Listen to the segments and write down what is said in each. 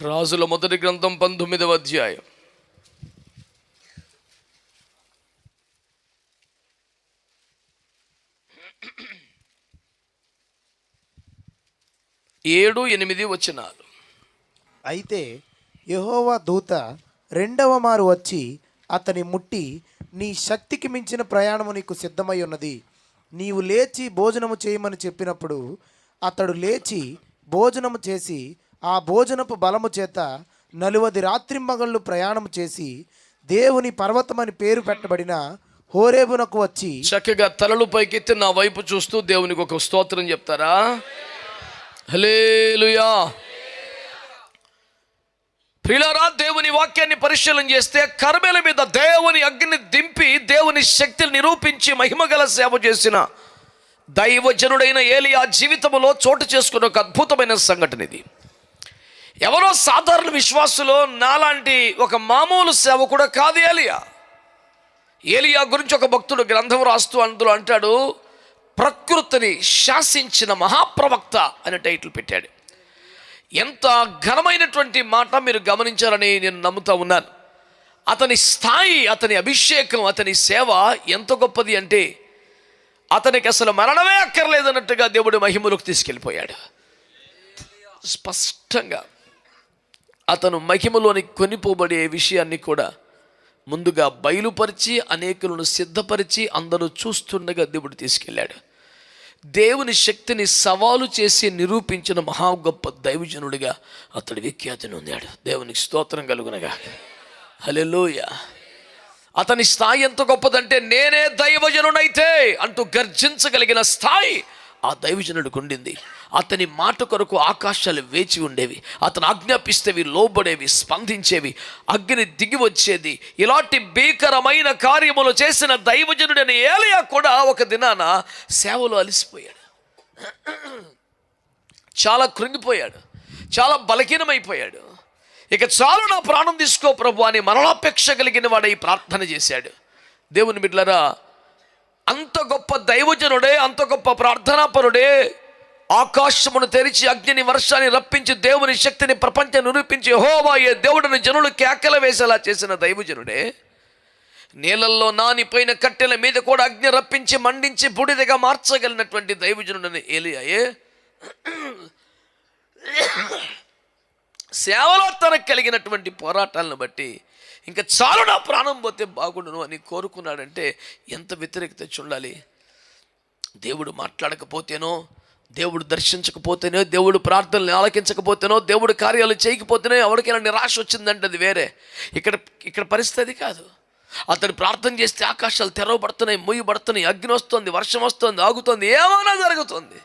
రాజుల మొదటి గ్రంథం 19వ అధ్యాయం. ఏడు 8 వచనాలు. అయితే యెహోవా దూత రెండవ మారు వచ్చి అతని ముట్టి, నీ శక్తికి మించిన ప్రయాణము నీకు సిద్ధమై ఉన్నది, నీవు లేచి భోజనము చేయమని చెప్పినప్పుడు అతడు లేచి భోజనము చేసి ఆ భోజనపు బలము చేత 40 రాత్రింబగళ్ళు ప్రయాణము చేసి దేవుని పర్వతమని పేరు పెట్టబడిన హోరేబునకు వచ్చి. చక్కగా తలలు పైకెత్తి నా వైపు చూస్తూ దేవునికి ఒక స్తోత్రం చెప్తారా? హల్లెలూయా. ప్రియులారా, దేవుని వాక్యాన్ని పరిశీలన చేస్తే కర్మెల మీద దేవుని అగ్ని దింపి దేవుని శక్తిని నిరూపించి మహిమగల సేవ చేసిన దైవజనుడైన ఏలియా జీవితంలో చోటు చేసుకున్న ఒక అద్భుతమైన సంఘటన ఇది. ఎవరో సాధారణ విశ్వాసులో నాలాంటి ఒక మామూలు సేవకుడు కాదు ఏలియా. ఏలియా గురించి ఒక భక్తుడు గ్రంథం రాస్తూ అందులో అంటాడు, ప్రకృతిని శాసించిన మహాప్రవక్త అనే టైటిల్ పెట్టాడు. ఎంత ఘనమైనటువంటి మాట మీరు గమనించారని నేను నమ్ముతా ఉన్నాను. అతని స్థాయి, అతని అభిషేకం, అతని సేవ ఎంత గొప్పది అంటే అతనికి అసలు మరణమే అక్కర్లేదన్నట్టుగా దేవుడు మహిమలోకి తీసుకెళ్ళిపోయాడు. స్పష్టంగా అతను మహిమలోని కొనిపోబడే విషయాన్ని కూడా ముందుగా బయలుపరిచి అనేకులను సిద్ధపరిచి అందరూ చూస్తుండగా దేవుడు తీసుకెళ్ళాడు. దేవుని శక్తిని సవాలు చేసి నిరూపించిన మహా గొప్ప దైవజనుడిగా అతడు విఖ్యాతిని పొందాడు. దేవునికి స్తోత్రం కలుగునగా. హల్లెలూయా. అతని స్థాయి ఎంత గొప్పదంటే, నేనే దైవజనుడైతే అంటూ గర్జించగలిగిన స్థాయి ఆ దైవజనుడికి ఉండింది. అతని మాట కొరకు ఆకాశాలు వేచి ఉండేవి, అతను ఆజ్ఞాపిస్తేవి లోబడేవి, స్పందించేవి, అగ్ని దిగి వచ్చేది. ఇలాంటి భీకరమైన కార్యములు చేసిన దైవజనుడైన ఏలియా కూడా ఒక దినాన సేవలో అలసిపోయాడు, చాలా కృంగిపోయాడు, చాలా బలహీనమైపోయాడు. ఇక చాలు, నా ప్రాణం తీసుకో ప్రభు అని మరణాపేక్ష కలిగిన వాడు ఈ ప్రార్థన చేశాడు. దేవుని బిడ్డలారా, అంత గొప్ప దైవజనుడే, అంత గొప్ప ప్రార్థనాపరుడే, ఆకాశమును తెరిచి అగ్నిని వర్షాన్ని రప్పించి దేవుని శక్తిని ప్రపంచం నిరూపించి యెహోవా ఏ దేవుడిని జనులు కేకల వేసేలా చేసిన దైవజనుడే, నీళ్ళల్లో నానిపోయిన కట్టెల మీద కూడా అగ్ని రప్పించి మండించి బూడిదగా మార్చగలిగినటువంటి దైవజనుడని ఏలియాయే సేవలో తనకు కలిగినటువంటి పోరాటాలను బట్టి ఇంకా చాలు, నా ప్రాణం పోతే బాగుండును అని కోరుకున్నాడంటే ఎంత వ్యతిరేకత చూడాలి. దేవుడు మాట్లాడకపోతేనో, దేవుడు దర్శించకపోతేనో, దేవుడు ప్రార్థనలు ఆలకించకపోతేనో, దేవుడు కార్యాలు చేయకపోతేనో ఎవరికైనా నిరాశ వచ్చిందంటే అది వేరే. ఇక్కడ పరిస్థితి కాదు. అతడు ప్రార్థన చేస్తే ఆకాశాలు తెరవబడుతున్నాయి, మూయబడుతున్నాయి, అగ్ని వస్తుంది, వర్షం వస్తుంది, ఆగుతుంది, ఏమైనా జరుగుతుంది.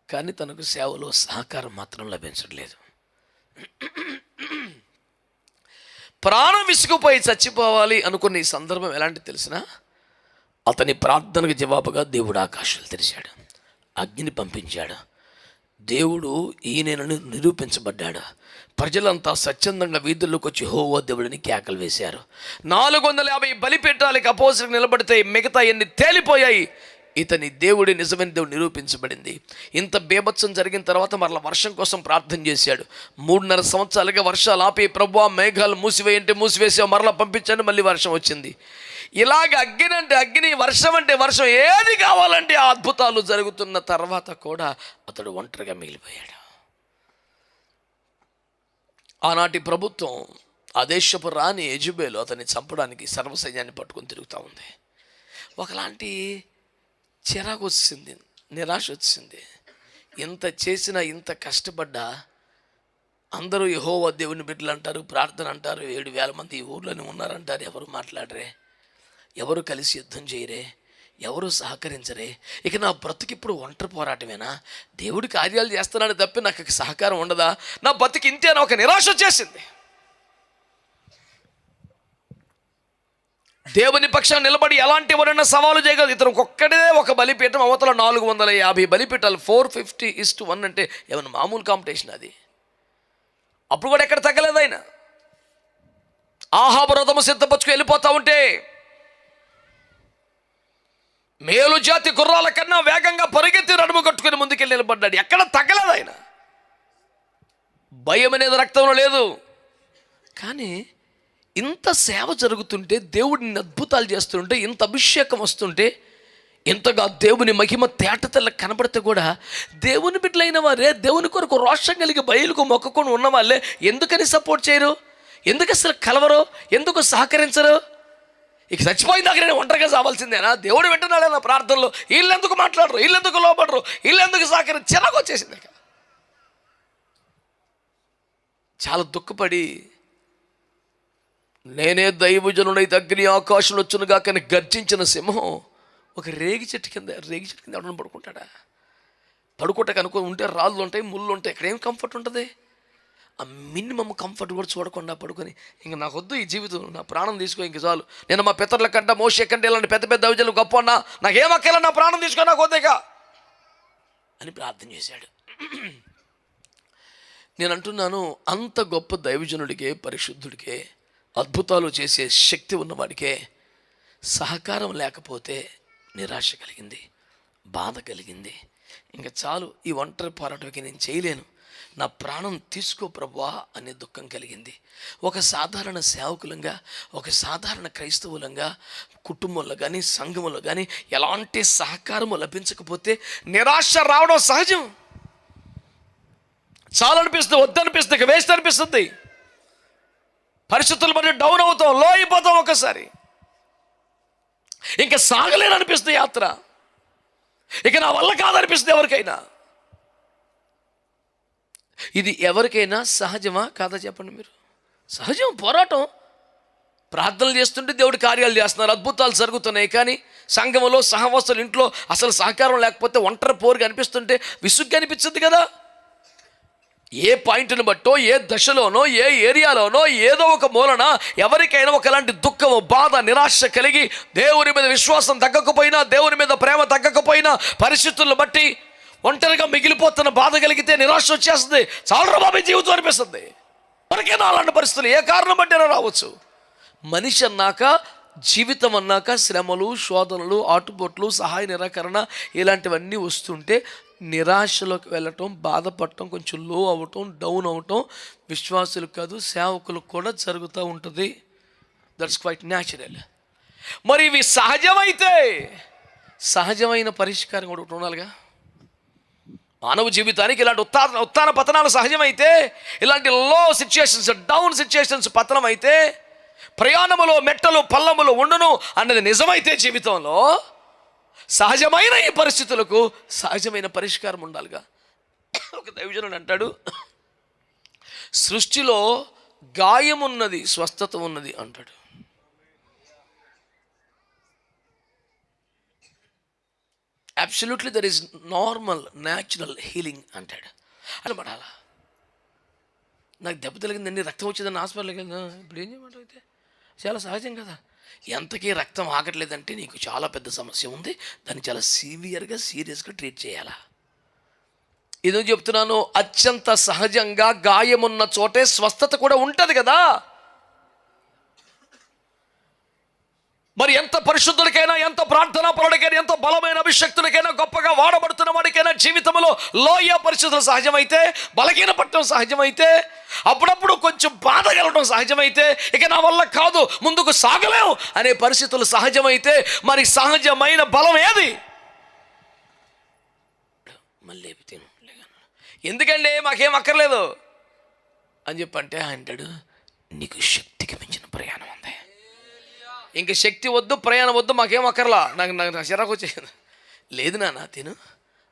కానీ తనకు సేవలో సహకారం మాత్రం లభించట్లేదు. ప్రాణం విసుగుపోయి చచ్చిపోవాలి అనుకున్న ఈ సందర్భం ఎలాంటి తెలిసినా, అతని ప్రార్థనకు జవాబుగా దేవుడు ఆకాశాలు తెరిచాడు, అగ్నిని పంపించాడు. దేవుడు ఈయనను నిరూపించబడ్డాడు. ప్రజలంతా స్వచ్ఛందంగా వీధుల్లోకి వచ్చి యెహోవా దేవుడిని కేకలు వేశారు. 450 బలిపీఠాలకు అపోజిట్ నిలబడితే మిగతా ఎన్ని తేలిపోయాయి. ఇతని దేవుడి నిజమైన దేవుడు నిరూపించబడింది. ఇంత బేభత్సం జరిగిన తర్వాత మరలా వర్షం కోసం ప్రార్థన చేశాడు. 3.5 సంవత్సరాలుగా వర్షాలు ఆపి, ప్రభువా మేఘాలు మూసివేయంటే మూసివేసావు, మరలా పంపించండి, మళ్ళీ వర్షం వచ్చింది. ఇలాగ అగ్ని అంటే అగ్ని, వర్షం అంటే వర్షం, ఏది కావాలంటే ఆ అద్భుతాలు జరుగుతున్న తర్వాత కూడా అతడు ఒంటరిగా మిగిలిపోయాడు. ఆనాటి ప్రభుత్వం, ఆ దేశపు రాణి యెజబెలు అతన్ని చంపడానికి సర్వసైన్యాన్ని పట్టుకొని తిరుగుతూ ఉంది. ఒకలాంటి చిరాకు వచ్చింది, నిరాశ వచ్చింది. ఇంత చేసినా, ఇంత కష్టపడ్డా అందరూ యెహోవా దేవుని బిడ్డలు అంటారు, ప్రార్థన అంటారు, 7,000 మంది ఈ ఊర్లోనే ఉన్నారంటారు, ఎవరు మాట్లాడరే, ఎవరు కలిసి యుద్ధం చేయరే, ఎవరు సహకరించరే. ఇక నా బ్రతుకిప్పుడు ఒంటరి పోరాటమేనా? దేవుడి కార్యాలు చేస్తున్నాడు తప్పి నాకు సహకారం ఉండదా? నా బ్రతుకు ఇంతే అని ఒక నిరాశ వచ్చేసింది. దేవుని పక్షాన్ని నిలబడి ఎలాంటి ఎవరైనా సవాలు చేయగలదు. ఇతను ఒక్కడే ఒక బలిపీఠం, అవతల 450 బలిపీఠాలు, 450:1 అంటే ఏమన్నా మామూలు కాంపిటీషన్ అది? అప్పుడు కూడా ఎక్కడ తగ్గలేదు ఆయన. ఆహాబు రథము సిద్ధపరచుకు వెళ్ళిపోతా ఉంటే మేలు జాతి గుర్రాల కన్నా వేగంగా పరిగెత్తి నడుము కట్టుకుని ముందుకెళ్ళి నిలబడ్డాడు. ఎక్కడ తగ్గలేదు ఆయన. భయం అనేది రక్తంలో లేదు. కానీ ఇంత సేవ జరుగుతుంటే, దేవుడిని అద్భుతాలు చేస్తుంటే, ఇంత అభిషేకం వస్తుంటే, ఇంతగా దేవుని మహిమ తేటతెల్ల కనబడితే కూడా దేవుని బిడ్డలైన వారే, దేవుని కొరకు రోషం కలిగి బయలుకు మొక్కుకొని ఉన్న వాళ్ళే ఎందుకని సపోర్ట్ చేయరు? ఎందుకు అసలు కలవరు? ఎందుకు సహకరించరు? ఇక చచ్చిపోయిన దగ్గర నేను ఒంటరిగా చావాల్సిందేనా? దేవుడు వింటున్నాడు నా ప్రార్థనలో. వీళ్ళెందుకు మాట్లాడరు, వీళ్ళెందుకు లోపడరు, వీళ్ళెందుకు సహకరించరు? చిరాకు వచ్చేసింది. చాలా దుఃఖపడి, నేనే దైవజనుడైతే అగ్ని ఆకాశంలో వచ్చునుగా కానీ గర్జించిన సింహం ఒక రేగి చెట్టు కింద ఎవడన్నా పడుకుంటాడా? పడుకోటకు అనుకో ఉంటే రాళ్ళు ఉంటాయి, ముళ్ళు ఉంటాయి. ఇక్కడ ఏం కంఫర్ట్ ఉంటుంది? ఆ మినిమం కంఫర్ట్ కూడా చూడకుండా పడుకొని, ఇంక నాకు వద్దు ఈ జీవితం, నా ప్రాణం తీసుకో, ఇంక చాలు, నేను మా పితరుల కంటే, మోషే కంటే ఇలాంటి పెద్ద పెద్ద దైవజనులు గొప్ప అన్నా, నాకేమక్కర్లే, నా ప్రాణం తీసుకో, నాకు వద్దేగా అని ప్రార్థన చేశాడు. నేను అంటున్నాను, అంత గొప్ప దైవజనుడికే, పరిశుద్ధుడికే, అద్భుతాలు చేసే శక్తి ఉన్నవాడికే సహకారం లేకపోతే నిరాశ కలిగింది, బాధ కలిగింది. ఇంకా చాలు, ఈ ఒంటరి పోరాటంకి నేను చేయలేను, నా ప్రాణం తీసుకో ప్రభువా అనే దుఃఖం కలిగింది. ఒక సాధారణ సేవకులంగా, ఒక సాధారణ క్రైస్తవులంగా, కుటుంబంలో కానీ సంఘంలో కానీ ఎలాంటి సహకారము లభించకపోతే నిరాశ రావడం సహజం. చాలా అనిపిస్తుంది, వద్దనిపిస్తుంది, ఇక వేస్ట్ అనిపిస్తుంది. పరిస్థితులు బట్టి డౌన్ అవుతాం, లో అయిపోతాం, ఒకసారి ఇంకా సాగలేననిపిస్తుంది యాత్ర, ఇక నా వల్ల కాదనిపిస్తుంది ఎవరికైనా. ఇది ఎవరికైనా సహజమా కాదా చెప్పండి మీరు? సహజం. పోరాటం. ప్రార్థనలు చేస్తుంటే దేవుడి కార్యాలు చేస్తున్నారు, అద్భుతాలు జరుగుతున్నాయి. కానీ సంఘంలో, సహవాసులు, ఇంట్లో అసలు సహకారం లేకపోతే ఒంటరి పోరుగా అనిపిస్తుంటే విసుగ్గా అనిపించింది కదా. ఏ పాయింట్ని బట్టో, ఏ దశలోనో, ఏ ఏరియాలోనో, ఏదో ఒక మూలన ఎవరికైనా ఒకలాంటి దుఃఖము, బాధ, నిరాశ కలిగి దేవుని మీద విశ్వాసం తగ్గకపోయినా, దేవుని మీద ప్రేమ తగ్గకపోయినా, పరిస్థితులను బట్టి ఒంటరిగా మిగిలిపోతున్న బాధ కలిగితే నిరాశ వచ్చేస్తుంది. చాలా బాబీ జీవితం అనిపిస్తుంది. మనకైనా అలాంటి పరిస్థితులు ఏ కారణం బట్టైనా రావచ్చు. మనిషి అన్నాక, జీవితం అన్నాక శ్రమలు, శోధనలు, ఆటుపోట్లు, సహాయ నిరాకరణ ఇలాంటివన్నీ వస్తుంటే నిరాశలోకి వెళ్ళటం, బాధపడటం, కొంచెం లో అవ్వటం, డౌన్ అవ్వటం విశ్వాసులకు కాదు సేవకులకు కూడా జరుగుతూ ఉంటుంది. That's quite natural. మరి ఇవి సహజమైతే సహజమైన పరిష్కారం కూడా ఒకటి ఉండాలిగా. మానవ జీవితానికి ఇలాంటి ఉత్తాన పతనాలు సహజమైతే, ఇలాంటి లో సిచ్యుయేషన్స్, డౌన్ సిచ్యుయేషన్స్ పతనం అయితే, ప్రయాణములో మెట్టలు పల్లములు ఉండును అన్నది నిజమైతే, జీవితంలో సహజమైన ఈ పరిస్థితులకు సహజమైన పరిష్కారం ఉండాలిగా. ఒక దైవజనుడు అంటాడు, సృష్టిలో గాయం ఉన్నది, స్వస్థత ఉన్నది అంటాడు. Absolutely there is normal natural healing అంటాడు. అనమాట. అలా నాకు దెబ్బ తగిలిందండి, రక్తం వచ్చేదని హాస్పిటల్కి వెళ్ళినా, ఇప్పుడు ఏం చేయమంటావు? అయితే చాలా సహజం కదా. ఎంతకీ రక్తం ఆగట్లేదంటే నీకు చాలా పెద్ద సమస్య ఉంది, దాన్ని చాలా సివియర్గా, సీరియస్గా ట్రీట్ చేయాలా. ఇది చెప్తున్నాను, అత్యంత సహజంగా గాయమున్న చోటే స్వస్థత కూడా ఉంటుంది కదా. మరి ఎంత పరిశుద్ధులకైనా, ఎంత ప్రార్థనా పరుడికైనా, ఎంత బలమైన అభిషక్తులకైనా, గొప్పగా వాడబడుతున్న వాడికైనా జీవితంలో లోయ పరిస్థితులు సహజమైతే, బలహీన పట్టడం సహజమైతే, అప్పుడప్పుడు కొంచెం బాధ కలగడం సహజమైతే, ఇక నా వల్ల కాదు, ముందుకు సాగలేవు అనే పరిస్థితులు సహజమైతే, మరి సహజమైన బలం ఏది? మళ్ళీ ఎందుకండి మాకేం అక్కర్లేదు అని చెప్పంటే అంటాడు, నీకు శక్తికి మించిన ప్రయాణం ఉంది, ఇంక శక్తి వద్దు, ప్రయాణం వద్దు, మాకేం అక్కర్లా. నాకు చిరాకు వచ్చేసింది. లేదు నాన్న తిను,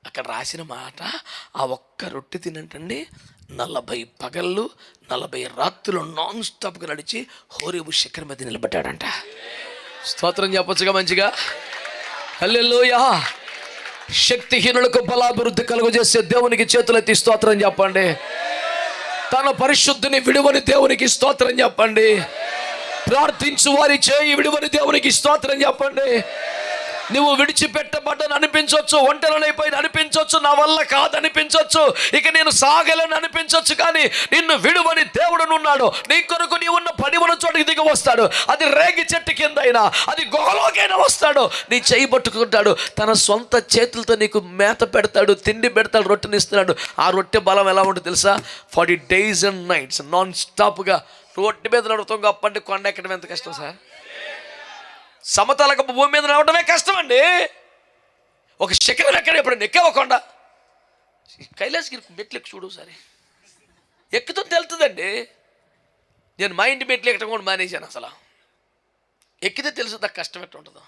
అక్కడ రాసిన మాట, ఆ ఒక్క రొట్టె తినంటండి 40 పగళ్ళు 40 రాత్రులు నాన్ స్టాప్గా నడిచి హోరేబు శిఖరం మీద నిలబడ్డాడంట. స్తోత్రం చెప్పొచ్చుగా మంచిగా. హల్లెలూయా. శక్తిహీనులకు బలాభివృద్ధి కలుగజేసే దేవునికి చేతులెత్తి స్తోత్రం చెప్పండి. తన పరిశుద్ధిని విడువని దేవునికి స్తోత్రం చెప్పండి. ప్రార్థించు వారి చేయి విడువని దేవునికి స్తోత్రం చెప్పండి. నువ్వు విడిచిపెట్టబడ్డని అనిపించవచ్చు, ఒంటరినైపోయిన అనిపించవచ్చు, నా వల్ల కాదనిపించవచ్చు, ఇక నేను సాగలేని అనిపించవచ్చు, కానీ నిన్ను విడువని దేవుడునున్నాడు. నీ కొరకు నీ ఉన్న పడివన చోటికి దిగి వస్తాడు. అది రేగి చెట్టు కింద అయినా, అది గుహలోకైనా వస్తాడు. నీ చేయి పట్టుకుంటాడు, తన సొంత చేతులతో నీకు మేత పెడతాడు, తిండి పెడతాడు, రొట్టెనిస్తున్నాడు. ఆ రొట్టె బలం ఎలా ఉంటుంది తెలుసా? 40 days and nights నాన్ స్టాప్గా రోడ్డు మీద నడుపుతాం. గొప్పంటే కొండ ఎక్కడం ఎంత కష్టం సార్? సమతలకు భూమి మీద నడవడమే కష్టం అండి. ఒక శిఖరం ఎక్కడ ఎప్పుడు ఎక్కావు కొండ, కైలాసగిరి మెట్లు ఎక్కి చూడు సరే, ఎక్కుతో తెలుతుందండి. నేను మా ఇంటి మెట్లు ఎక్కడం కూడా మానేశాను. అసలు ఎక్కితే తెలుసు నాకు కష్టం ఎట్లా ఉంటుందో.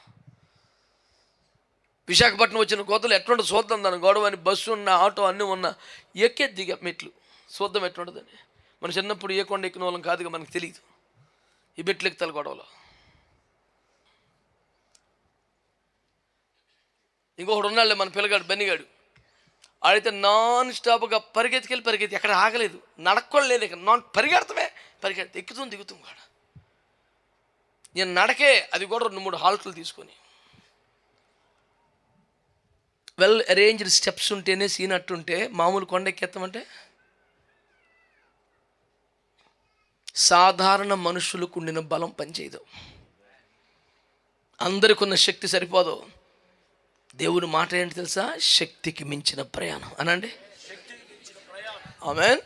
విశాఖపట్నం వచ్చిన కోతలు ఎట్లుంటుంది చూద్దాం, దాని గొడవ అని బస్సు ఉన్న ఆటో అన్నీ ఉన్న ఎక్కే దిగా మెట్లు చూద్దాం ఎట్లుంటుందని. మన చిన్నప్పుడు ఏ కొండ ఎక్కిన వాళ్ళం కాదుగా, మనకు తెలియదు ఈ మెట్లు ఎక్కుతారు గొడవలో. ఇంకొకడు ఉన్నాళ్ళే మన పిల్లగాడు బెన్నిగాడు, ఆడైతే నాన్ స్టాప్గా పరిగెత్తి ఎక్కడ ఆగలేదు, నడక్కోలేదు, ఇక పరిగెడతామే ఎక్కుతుంది దిగుతుంది కూడా. నేను నడకే, అది కూడా 2-3 హాల్ట్లు తీసుకొని వెల్ అరేంజ్డ్ స్టెప్స్ ఉంటేనే సీనట్టుంటే మామూలు కొండ ఎక్కేస్తామంటే సాధారణ మనుషులకు ఉండిన బలం పనిచేయదు, అందరికి ఉన్న శక్తి సరిపోదు. దేవుని మాట ఏంటి తెలుసా? శక్తికి మించిన ప్రయాణం అనండి. ఆమేన్.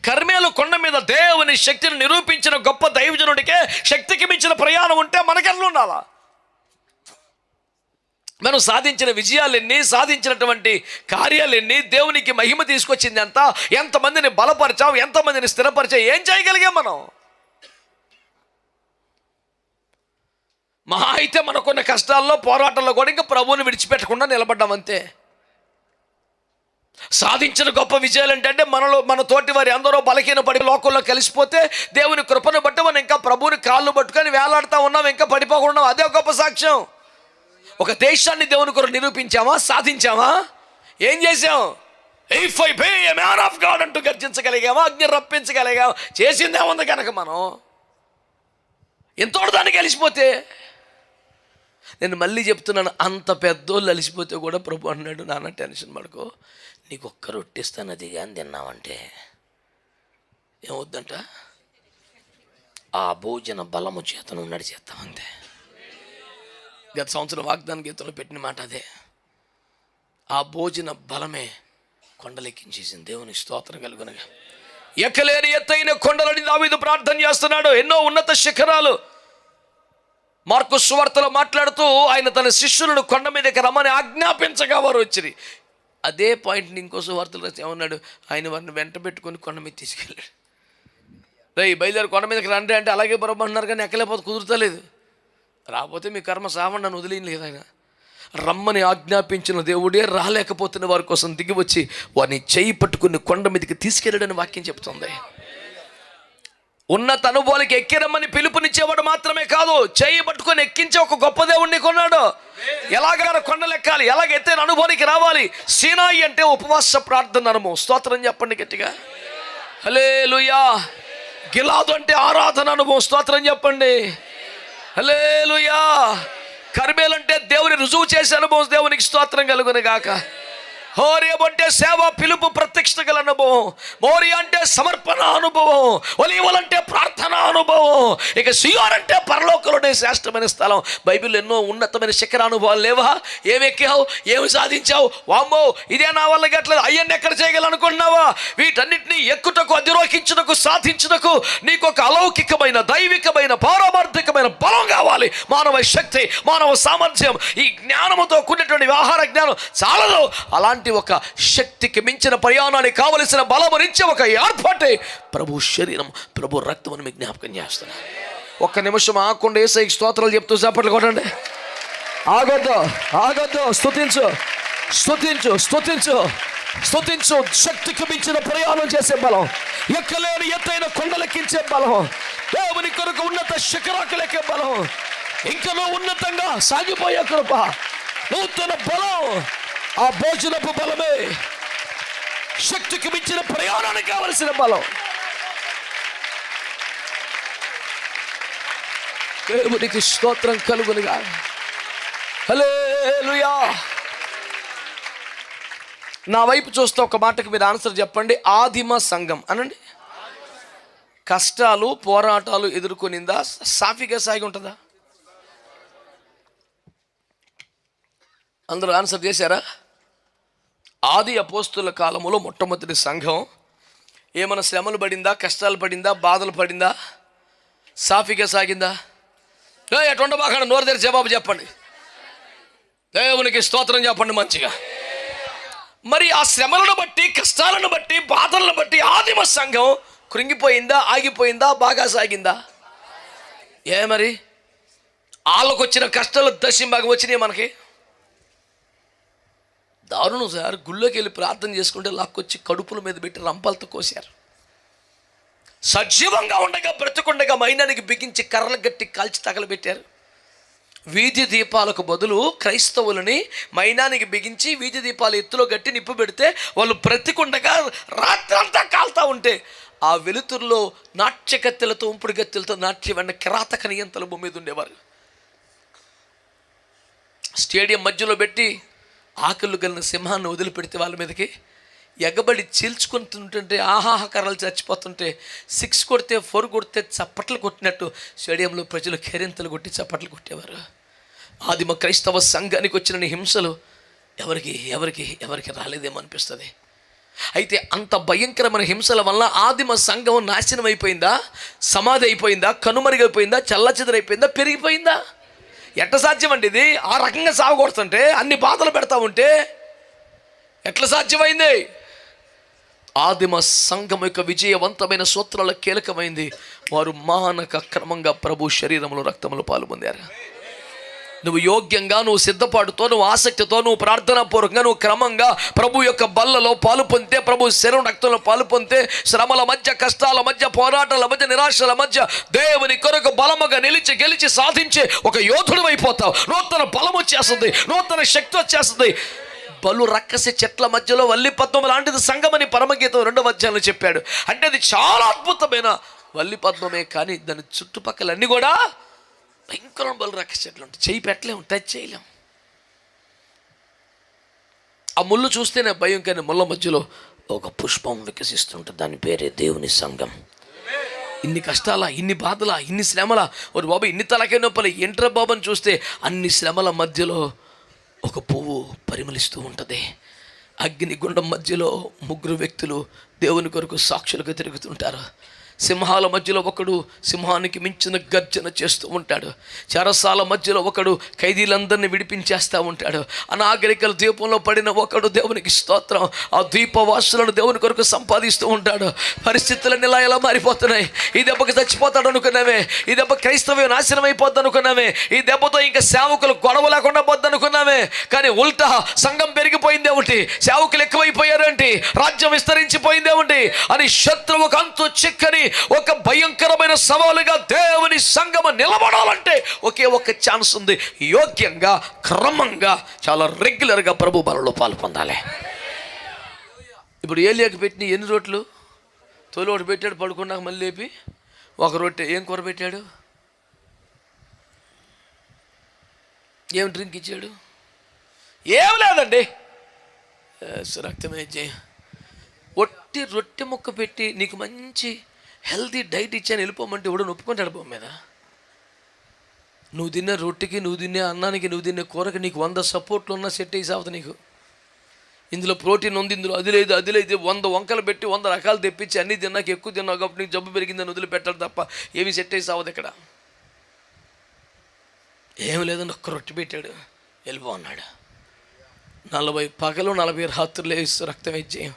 కర్మేలు కొండ మీద దేవుని శక్తిని నిరూపించిన గొప్ప దైవజనుడికే శక్తికి మించిన ప్రయాణం ఉంటే మనకెల్లు ఉండాలా? మనం సాధించిన విజయాలెన్ని, సాధించినటువంటి కార్యాలెన్ని, దేవునికి మహిమ తీసుకొచ్చింది ఎంత, ఎంతమందిని బలపరిచాం, ఎంతమందిని స్థిరపరిచాం, ఏం చేయగలిగాం మనం? మహా అయితే మనకున్న కష్టాల్లో, పోరాటంలో కూడా ఇంకా ప్రభువుని విడిచిపెట్టకుండా నిలబడ్డాం అంతే. సాధించిన గొప్ప విజయాలు ఏంటంటే మన తోటి వారి అందరూ బలహీన పడి లోకంలో కలిసిపోతే దేవుని కృపను బట్టి మనం ఇంకా ప్రభువుని కాళ్ళు పట్టుకొని వేలాడుతూ ఉన్నాం, ఇంకా పడిపోకుండా. అదే గొప్ప సాక్ష్యం. ఒక దేశాన్ని దేవుని కొరకు నిరూపించామా? సాధించామా? ఏం చేసాం? If I be a man of God అంటూ గర్జించగలిగామా? అగ్ని రప్పించగలిగామా? చేసిందే ఉంది కనుక మనం ఎంతోడు దాన్ని కలిసిపోతే. నేను మళ్ళీ చెప్తున్నాను, అంత పెద్దోళ్ళు అలిసిపోతే కూడా ప్రభు అన్నాడు, నాన్న టెన్షన్ పడుకో, నీకు ఒక్క రొట్టిస్తాను, అది కానీ తిన్నావంటే ఏమవుద్దంట? ఆ భోజన బలము చేతను నడిచేస్తాం అంతే. గత సంవత్సరం వాగ్దాన గీతంలో పెట్టిన మాట అదే. ఆ భోజన బలమే కొండలెక్కించేసింది. దేవుని స్తోత్రం కలుగునగా. ఎక్కలేని ఎత్తైన కొండలని దావీదు ప్రార్థన చేస్తున్నాడు, ఎన్నో ఉన్నత శిఖరాలు. మార్కు సువార్తలో మాట్లాడుతూ ఆయన తన శిష్యులను కొండ మీదకి రమ్మని ఆజ్ఞాపించగా వారు వచ్చిరి. అదే పాయింట్ని ఇంకో సువార్తలో ఏమన్నాడు? ఆయన వారిని వెంట పెట్టుకొని కొండ మీద తీసుకెళ్ళాడు. బయలుదేరి కొండ మీదకి రండి అంటే అలాగే బరబన్నారు, కానీ ఎక్కలేకపోతే కుదురుతలేదు. రాకపోతే మీ కర్మ సావండి అని వదిలేం లేదు. ఆయన రమ్మని ఆజ్ఞాపించిన దేవుడే రాలేకపోతున్న వారి కోసం దిగి వచ్చి వారిని చేయి పట్టుకుని కొండ మీదకి తీసుకెళ్ళాడని వాక్యం చెప్తుంది. ఉన్నత అనుభవాలకి ఎక్కిరమ్మని పిలుపునిచ్చేవాడు మాత్రమే కాదు, చేయి పట్టుకొని ఎక్కించే ఒక గొప్ప దేవుడిని కొన్నాడు. ఎలాగ కొండలు ఎక్కాలి, ఎలాగ ఎత్తైన అనుభవానికి రావాలి. సీనాయి అంటే ఉపవాస ప్రార్థన అనుభవం. స్తోత్రం చెప్పండి గట్టిగా, హల్లెలూయా. గిలాదు అంటే ఆరాధన అనుభవం. స్తోత్రం చెప్పండి, హల్లెలూయా. కర్మేలు అంటే దేవుని రుజువు చేసే అనుభవం. దేవునికి స్తోత్రం కలుగును గాక. హోరేబు అంటే సేవ, పిలుపు, ప్రత్యక్షత గల అనుభవం. మోరియా అంటే సమర్పణ అనుభవం. ఒలీవలు అంటే ప్రార్థన అనుభవం. ఇక సియోన్ అంటే పరలోకంలోనే శ్రేష్టమైన స్థలం. బైబిల్లో ఎన్నో ఉన్నతమైన శిఖర అనుభవాలు లేవా? ఏమి ఎక్కావు, ఏమి సాధించావు? వామ్మో ఇదే నా వల్ల గట్లేదు, అయ్యన్ని ఎక్కడ చేయగలనుకుంటున్నావా? వీటన్నిటినీ ఎక్కుటకు, అధిరోహించుటకు, సాధించుటకు నీకు ఒక అలౌకికమైన, దైవికమైన, పారమార్థికమైన బలం కావాలి. మానవ శక్తి, మానవ సామర్థ్యం, ఈ జ్ఞానముతో కూడినటువంటి వ్యవహార జ్ఞానం చాలదు. అలాంటి ఒక శక్తికి మించిన ప్రయాణానికి కావలసిన బలమునిచ్చే ఒక ఏర్పాటే ప్రభు శరీరం, ప్రభు రక్తం అని మీకు జ్ఞాపకం చేస్తున్నా. ఒక్క నిమిషం ఆగకుండా యేసయ్యకి స్తోత్రాలు చెప్తూ చప్పట్లు కొట్టండి. ఆగొద్దు. స్తుతించు. శక్తికి మించిన ప్రయాణం చేసే బలం, ఎక్కలేని ఎత్తైన కొండలెక్కించే బలం, దేవుని కొరకు ఉన్నత శిఖరాకులెక్కే బలం, ఇంకా ఉన్నతంగా సాగిపోయే కృప, నూతన బలం, ఆ భోజనపు బలమే శక్తికి మించిన ప్రయాణానికి కావలసిన బలం. దేవునికి స్తోత్రం కలుగునుగా. హల్లెలూయా. నా వైపు చూస్తే ఒక మాటకు మీరు ఆన్సర్ చెప్పండి. ఆదిమ సంఘం అనండి. కష్టాలు పోరాటాలు ఎదుర్కొనిందా? సాఫీగా సాగి ఉంటుందా? అందరూ ఆన్సర్ చేశారా? ఆది అపోస్తుల కాలములో మొట్టమొదటి సంఘం ఏమైనా శ్రమలు పడిందా, కష్టాలు పడిందా, బాధలు పడిందా, సాఫీగా సాగిందా? ఎటువంటి బాగా నోరు తెరిచి జవాబు చెప్పండి. దేవునికి స్తోత్రం చెప్పండి మంచిగా. మరి ఆ శ్రమలను బట్టి, కష్టాలను బట్టి, బాధలను బట్టి ఆదిమ సంఘం కృంగిపోయిందా, ఆగిపోయిందా, బాగా సాగిందా? మరి వాళ్ళకు వచ్చిన కష్టాలు దశంభాగం వచ్చినాయి. మనకి దారుణం సార్. గుళ్ళోకి వెళ్ళి ప్రార్థన చేసుకుంటే లాక్కొచ్చి కడుపుల మీద పెట్టి రంపలతో కోసారు. సజీవంగా ఉండగా, బ్రతుకుండగా మైనానికి బిగించి కర్రలు గట్టి కాల్చి తగలబెట్టారు. వీధి దీపాలకు బదులు క్రైస్తవులని మైనానికి బిగించి వీధి దీపాలు ఎత్తులో గట్టి నిప్పు పెడితే వాళ్ళు బ్రతికుండగా రాత్రంతా కాలుతూ ఉంటే ఆ వెలుతురులో నాట్యకత్తెలతో, ఉంపుడు గత్తెలతో నాట్యమన్న కిరాతక నియంతలు భూమి మీద ఉండేవారు. స్టేడియం మధ్యలో పెట్టి ఆకళ్ళు కలిగిన సింహాన్ని వదిలిపెడితే వాళ్ళ మీదకి ఎగబడి చీల్చుకుంటుంటే ఆహాహకరాలు చచ్చిపోతుంటే 6 కొడితే 4 కొడితే చప్పట్లు కొట్టినట్టు స్టేడియంలో ప్రజలు కేరింతలు కొట్టి చప్పట్లు కొట్టేవారు. ఆదిమ క్రైస్తవ సంఘానికి వచ్చిన హింసలు ఎవరికి ఎవరికి ఎవరికి రాలేదేమో అనిపిస్తుంది. అయితే అంత భయంకరమైన హింసల వల్ల ఆదిమ సంఘం నాశనం అయిపోయిందా, సమాధి అయిపోయిందా, కనుమరుగైపోయిందా, చల్లచెదరైపోయిందా, పెరిగిపోయిందా? ఎట్ట సాధ్యం అండి ఇది? ఆ రకంగా సాగొడుతుంటే, అన్ని బాధలు పెడతా ఉంటే ఎట్లా సాధ్యమైంది? ఆదిమ సంఘం యొక్క విజయవంతమైన సూత్రాల కీలకమైంది. వారు మానక క్రమంగా ప్రభు శరీరంలో రక్తంలో పాలు పొందారు. నువ్వు యోగ్యంగా, నువ్వు సిద్ధపాటుతో, నువ్వు ఆసక్తితో, నువ్వు ప్రార్థనాపూర్వకంగా, నువ్వు క్రమంగా ప్రభు యొక్క బల్లలో పాలు పొందితే, ప్రభు శరీరం రక్తంలో పాలు పొందితే, శ్రమల మధ్య, కష్టాల మధ్య, పోరాటాల మధ్య, నిరాశల మధ్య దేవుని కొరకు బలముగా నిలిచి గెలిచి సాధించే ఒక యోధుడు అయిపోతావు. నూతన బలం వచ్చేస్తుంది, నూతన శక్తి వచ్చేస్తుంది. బలు రక్కసి చెట్ల మధ్యలో వల్లి పద్మం లాంటిది సంఘమని పరమగీతం 2వ అధ్యాయంలో చెప్పాడు. అంటే అది చాలా అద్భుతమైన వల్లి పద్మమే, కానీ దాని చుట్టుపక్కల అన్నీ కూడా భయంకర బలు రక్కసి చెట్లు ఉంటాయి. చేయి పెట్టలేము, టచ్ చేయలేం. ఆ ముళ్ళు చూస్తేనే భయం, కానీ ముళ్ళ మధ్యలో ఒక పుష్పం వికసిస్తుంటుంది. దాని పేరే దేవుని సంఘం. ఇన్ని కష్టాల, ఇన్ని బాధల, ఇన్ని శ్రమల, ఒక బాబు ఇన్ని తలకే నొప్పులు ఏంట్రా బాబు అని చూస్తే అన్ని శ్రమల మధ్యలో ఒక పువ్వు పరిమళిస్తూ ఉంటుంది. అగ్నిగుండం మధ్యలో 3 వ్యక్తులు దేవుని కొరకు సాక్షులుగా తిరుగుతుంటారు. సింహాల మధ్యలో ఒకడు సింహానికి మించిన గర్జన చేస్తూ ఉంటాడు. చెరసాల మధ్యలో ఒకడు ఖైదీలందరినీ విడిపించేస్తూ ఉంటాడు. అనాగరికల ద్వీపంలో పడిన ఒకడు దేవునికి స్తోత్రం ఆ ద్వీపవాసులను దేవుని కొరకు సంపాదిస్తూ ఉంటాడు. పరిస్థితులన్నీ ఇలా మారిపోతున్నాయి. ఈ దెబ్బకి చచ్చిపోతాడు అనుకున్నామే, ఈ దెబ్బ క్రైస్తవ్యం నాశనం అయిపోద్ది అనుకున్నామే, ఈ దెబ్బతో ఇంకా సేవకులు గొడవ లేకుండా పోద్ది అనుకున్నామే. కానీ ఉల్టా సంఘం పెరిగిపోయిందేమిటి, సేవకులు ఎక్కువైపోయారేంటి, రాజ్యం విస్తరించిపోయిందేమిటి అని శత్రువుకు అంతు చిక్కని ఒక భయంకరమైన సవాలుగా దేవుని సంఘము నిలబడాలంటే ఒకే ఒక ఛాన్స్ ఉంది. యోగ్యంగా, క్రమంగా, చాలా రెగ్యులర్గా ప్రభు బలలో పాలు పొందాలి. ఇప్పుడు ఏలియాకి పెట్టిన ఎన్ని రొట్టెలు? తొలి ఒకటి పెట్టాడు, పడుకున్నాక మళ్ళీ లేపి ఒక రొట్టె. ఏం కూర పెట్టాడు? ఏం డ్రింక్ ఇచ్చాడు? ఏం లేదండి, రక్తమే జయ. ఒట్టి రొట్టె ముక్క పెట్టి నీకు మంచి హెల్తీ డైట్ ఇచ్చాను వెళ్ళిపోమంటే ఎవడో నొప్పుకుంటాడు బొమ్మ మీద. నువ్వు తిన్న రొట్టెకి, నువ్వు తినే అన్నానికి, నువ్వు తినే కూరకి నీకు 100 సపోర్ట్లు ఉన్నా సెట్ అయ్యి సాగుతా. నీకు ఇందులో ప్రోటీన్ ఉంది, ఇందులో అది లేదు, 100 వంకలు పెట్టి 100 రకాలు తెప్పించి అన్నీ తిన్నాక ఎక్కువ తిన్నావు కాబట్టి నీకు జబ్బు పెరిగిందని వదిలిపెట్టాలి తప్ప ఏమి సెట్ అయ్యి సావదు ఇక్కడ. ఏమి లేదని ఒక్క రొట్టె పెట్టాడు, వెళ్ళిపో అన్నాడు. 40 పగలు 40 రాత్రులు వేస్తూ రక్తం ఇచ్చేయం